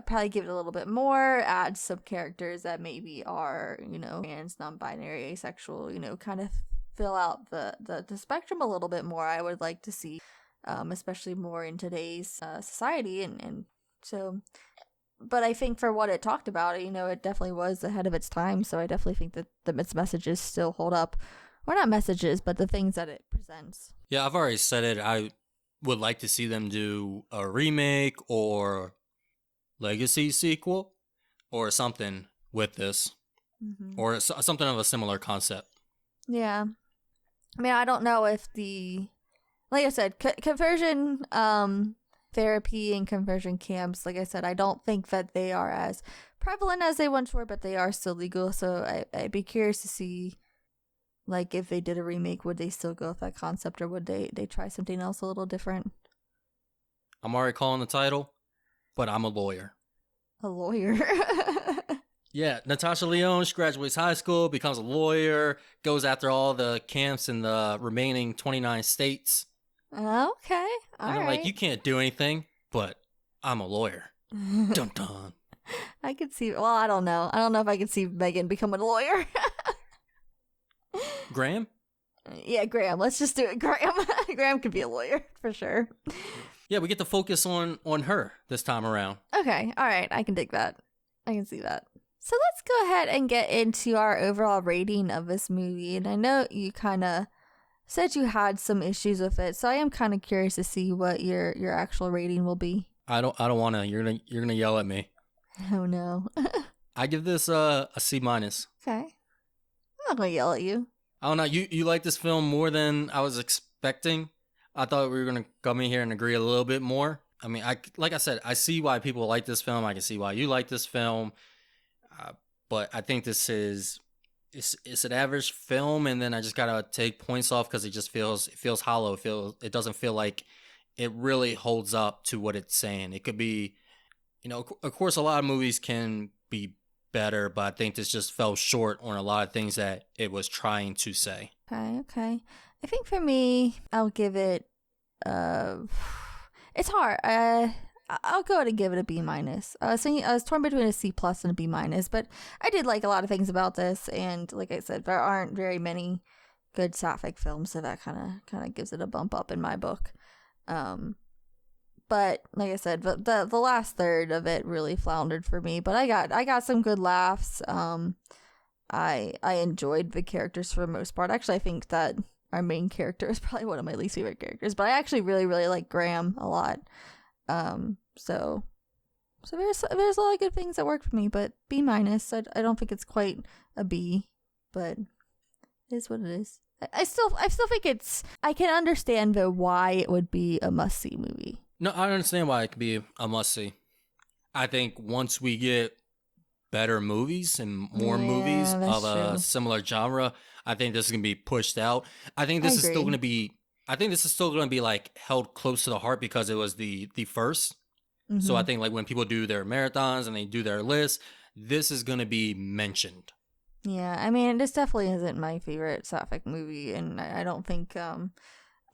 Probably give it a little bit more, add some characters that maybe are, you know, trans, non-binary, asexual, you know, kind of fill out the spectrum a little bit more. I would like to see, especially more in today's society, and so, but I think for what it talked about, you know, it definitely was ahead of its time, so I definitely think that its messages still hold up. Or not messages, but the things that it presents. Yeah, I've already said it. I would like to see them do a remake or legacy sequel or something with this, or something of a similar concept. Yeah. I mean, I don't know if like I said, conversion therapy and conversion camps, like I said, I don't think that they are as prevalent as they once were, but they are still legal. So I'd be curious to see, like, if they did a remake, would they still go with that concept, or would they try something else a little different? I'm already calling the title, but I'm a lawyer. A lawyer? Yeah, Natasha Lyonne, she graduates high school, becomes a lawyer, goes after all the camps in the remaining 29 states. Okay, all right. Like, you can't do anything, but I'm a lawyer. Dun dun. I could see, well, I don't know. I don't know if I could see Megan becoming a lawyer. Graham? Yeah, Graham. Let's just do it, Graham. Graham could be a lawyer, for sure. Yeah, we get to focus on her this time around. Okay, all right. I can dig that. I can see that. So let's go ahead and get into our overall rating of this movie. And I know you kind of said you had some issues with it, so I am kind of curious to see what your actual rating will be. I don't want to. You're gonna yell at me. Oh no. I give this a C-. Okay. I'm not gonna yell at you. I don't know. You like this film more than I was expecting. I thought we were gonna come in here and agree a little bit more. I mean, like I said, I see why people like this film. I can see why you like this film. But I think this is it's an average film, and then I just gotta take points off because it feels hollow. It doesn't feel like it really holds up to what it's saying. It could be, you know, of course, a lot of movies can be better, but I think this just fell short on a lot of things that it was trying to say. Okay. I think for me, I'll give it. It's hard. I'll go ahead and give it a B minus. I was torn between a C plus and a B minus, but I did like a lot of things about this, and like I said, there aren't very many good sapphic films, so that kind of gives it a bump up in my book. But like I said, the last third of it really floundered for me. But I got some good laughs. I enjoyed the characters for the most part. Actually, I think that our main character is probably one of my least favorite characters, but I actually really, really like Graham a lot. So there's a lot of good things that work for me, but B minus. I don't think it's quite a B, but it is what it is. I still think I can understand though why it would be a must see movie. No, I understand why it could be a must see. I think once we get better movies and more movies of a similar genre, I think this is gonna be pushed out. I think this is still gonna be like held close to the heart because it was the first. Mm-hmm. So I think like when people do their marathons and they do their lists, this is gonna be mentioned. Yeah, I mean, this definitely isn't my favorite sapphic movie, and I don't think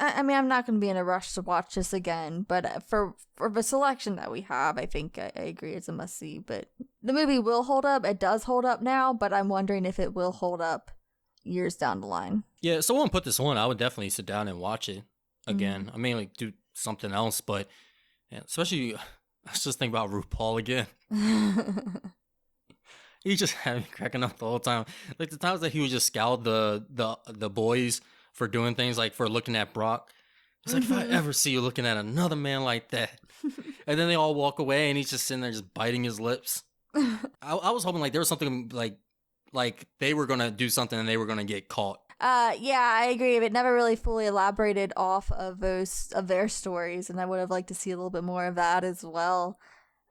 I mean, I'm not going to be in a rush to watch this again, but for the selection that we have, I think I agree it's a must-see. But the movie will hold up. It does hold up now, but I'm wondering if it will hold up years down the line. Yeah, if someone put this on, I would definitely sit down and watch it again. Mm-hmm. I mean, like, do something else, but yeah, especially, I was just thinking about RuPaul again. He just had me cracking up the whole time. Like, the times that he would just scowl the boys for doing things, like for looking at Brock. It's like, if I ever see you looking at another man like that. And then they all walk away and he's just sitting there just biting his lips. I was hoping like there was something like they were going to do something and they were going to get caught. Yeah, I agree. It never really fully elaborated off of their stories, and I would have liked to see a little bit more of that as well.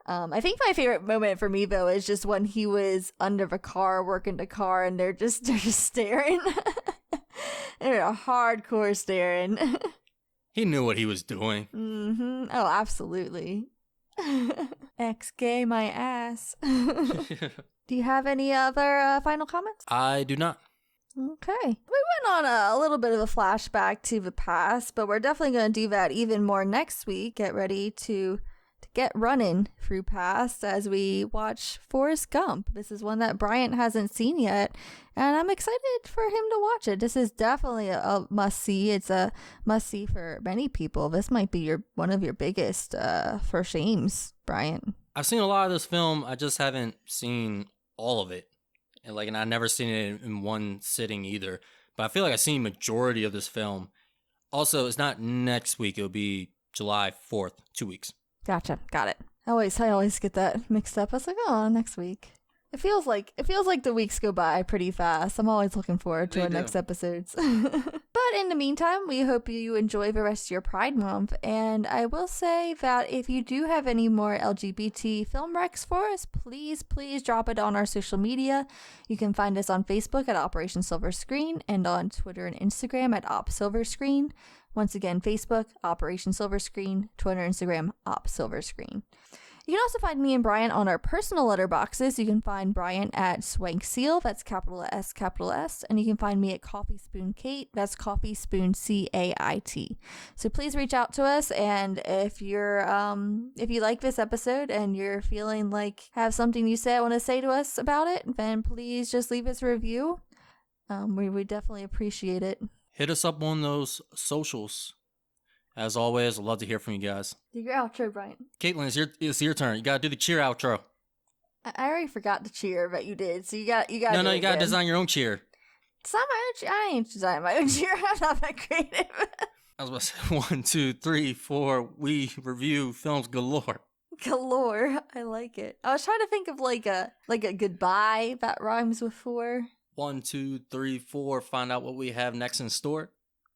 I think my favorite moment for me though is just when he was under the car working the car and they're just staring. They're hardcore staring. He knew what he was doing. Mm-hmm. Oh, absolutely. Ex-gay my ass. Do you have any other final comments? I do not. Okay. We went on a little bit of a flashback to the past, but we're definitely going to do that even more next week. Get ready to get running through past as we watch Forrest Gump. This is one that Bryant hasn't seen yet, and I'm excited for him to watch it. This is definitely a must-see. It's a must-see for many people. This might be one of your biggest for shames, Bryant. I've seen a lot of this film. I just haven't seen all of it. And I've never seen it in one sitting either. But I feel like I've seen majority of this film. Also, it's not next week. It'll be July 4th, 2 weeks. Gotcha. Got it. I always get that mixed up. I was like, oh, next week. It feels like the weeks go by pretty fast. I'm always looking forward to our next episodes. But in the meantime, we hope you enjoy the rest of your Pride Month. And I will say that if you do have any more LGBT film recs for us, please drop it on our social media. You can find us on Facebook at Operation Silver Screen and on Twitter and Instagram at Op Silver Screen. Once again, Facebook, Operation Silver Screen, Twitter, Instagram, Op Silver Screen. You can also find me and Bryant on our personal letterboxes. You can find Bryant at Swank Seal, that's capital S, and you can find me at Coffee Spoon Kate, that's Coffee Spoon CAIT. So please reach out to us, and if you like this episode and you're feeling like have something you want to say to us about it, then please just leave us a review. We would definitely appreciate it. Hit us up on those socials. As always, I'd love to hear from you guys. Do your outro, Bryant. Caitlyn, it's your turn. You gotta do the cheer outro. I already forgot the cheer, but you did. So you got. No, you gotta design your own cheer. It's not my own cheer. I ain't designing my own cheer. I'm not that creative. I was about to say 1, 2, 3, 4. We review films galore. Galore. I like it. I was trying to think of like a goodbye that rhymes with 4. 1, 2, 3, 4. Find out what we have next in store.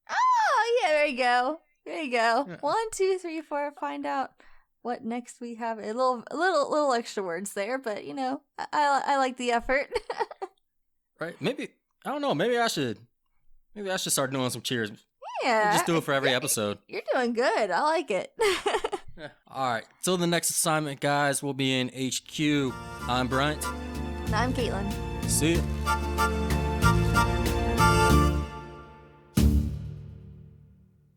Oh yeah, there you go. There you go. 1, 2, 3, 4. Find out what next we have. A little extra words there, but I like the effort. Right? Maybe I don't know. Maybe I should start doing some cheers. Yeah. Just do it for every episode. You're doing good. I like it. All right. Till the next assignment, guys. We'll be in HQ. I'm Bryant. And I'm Caitlyn. See ya.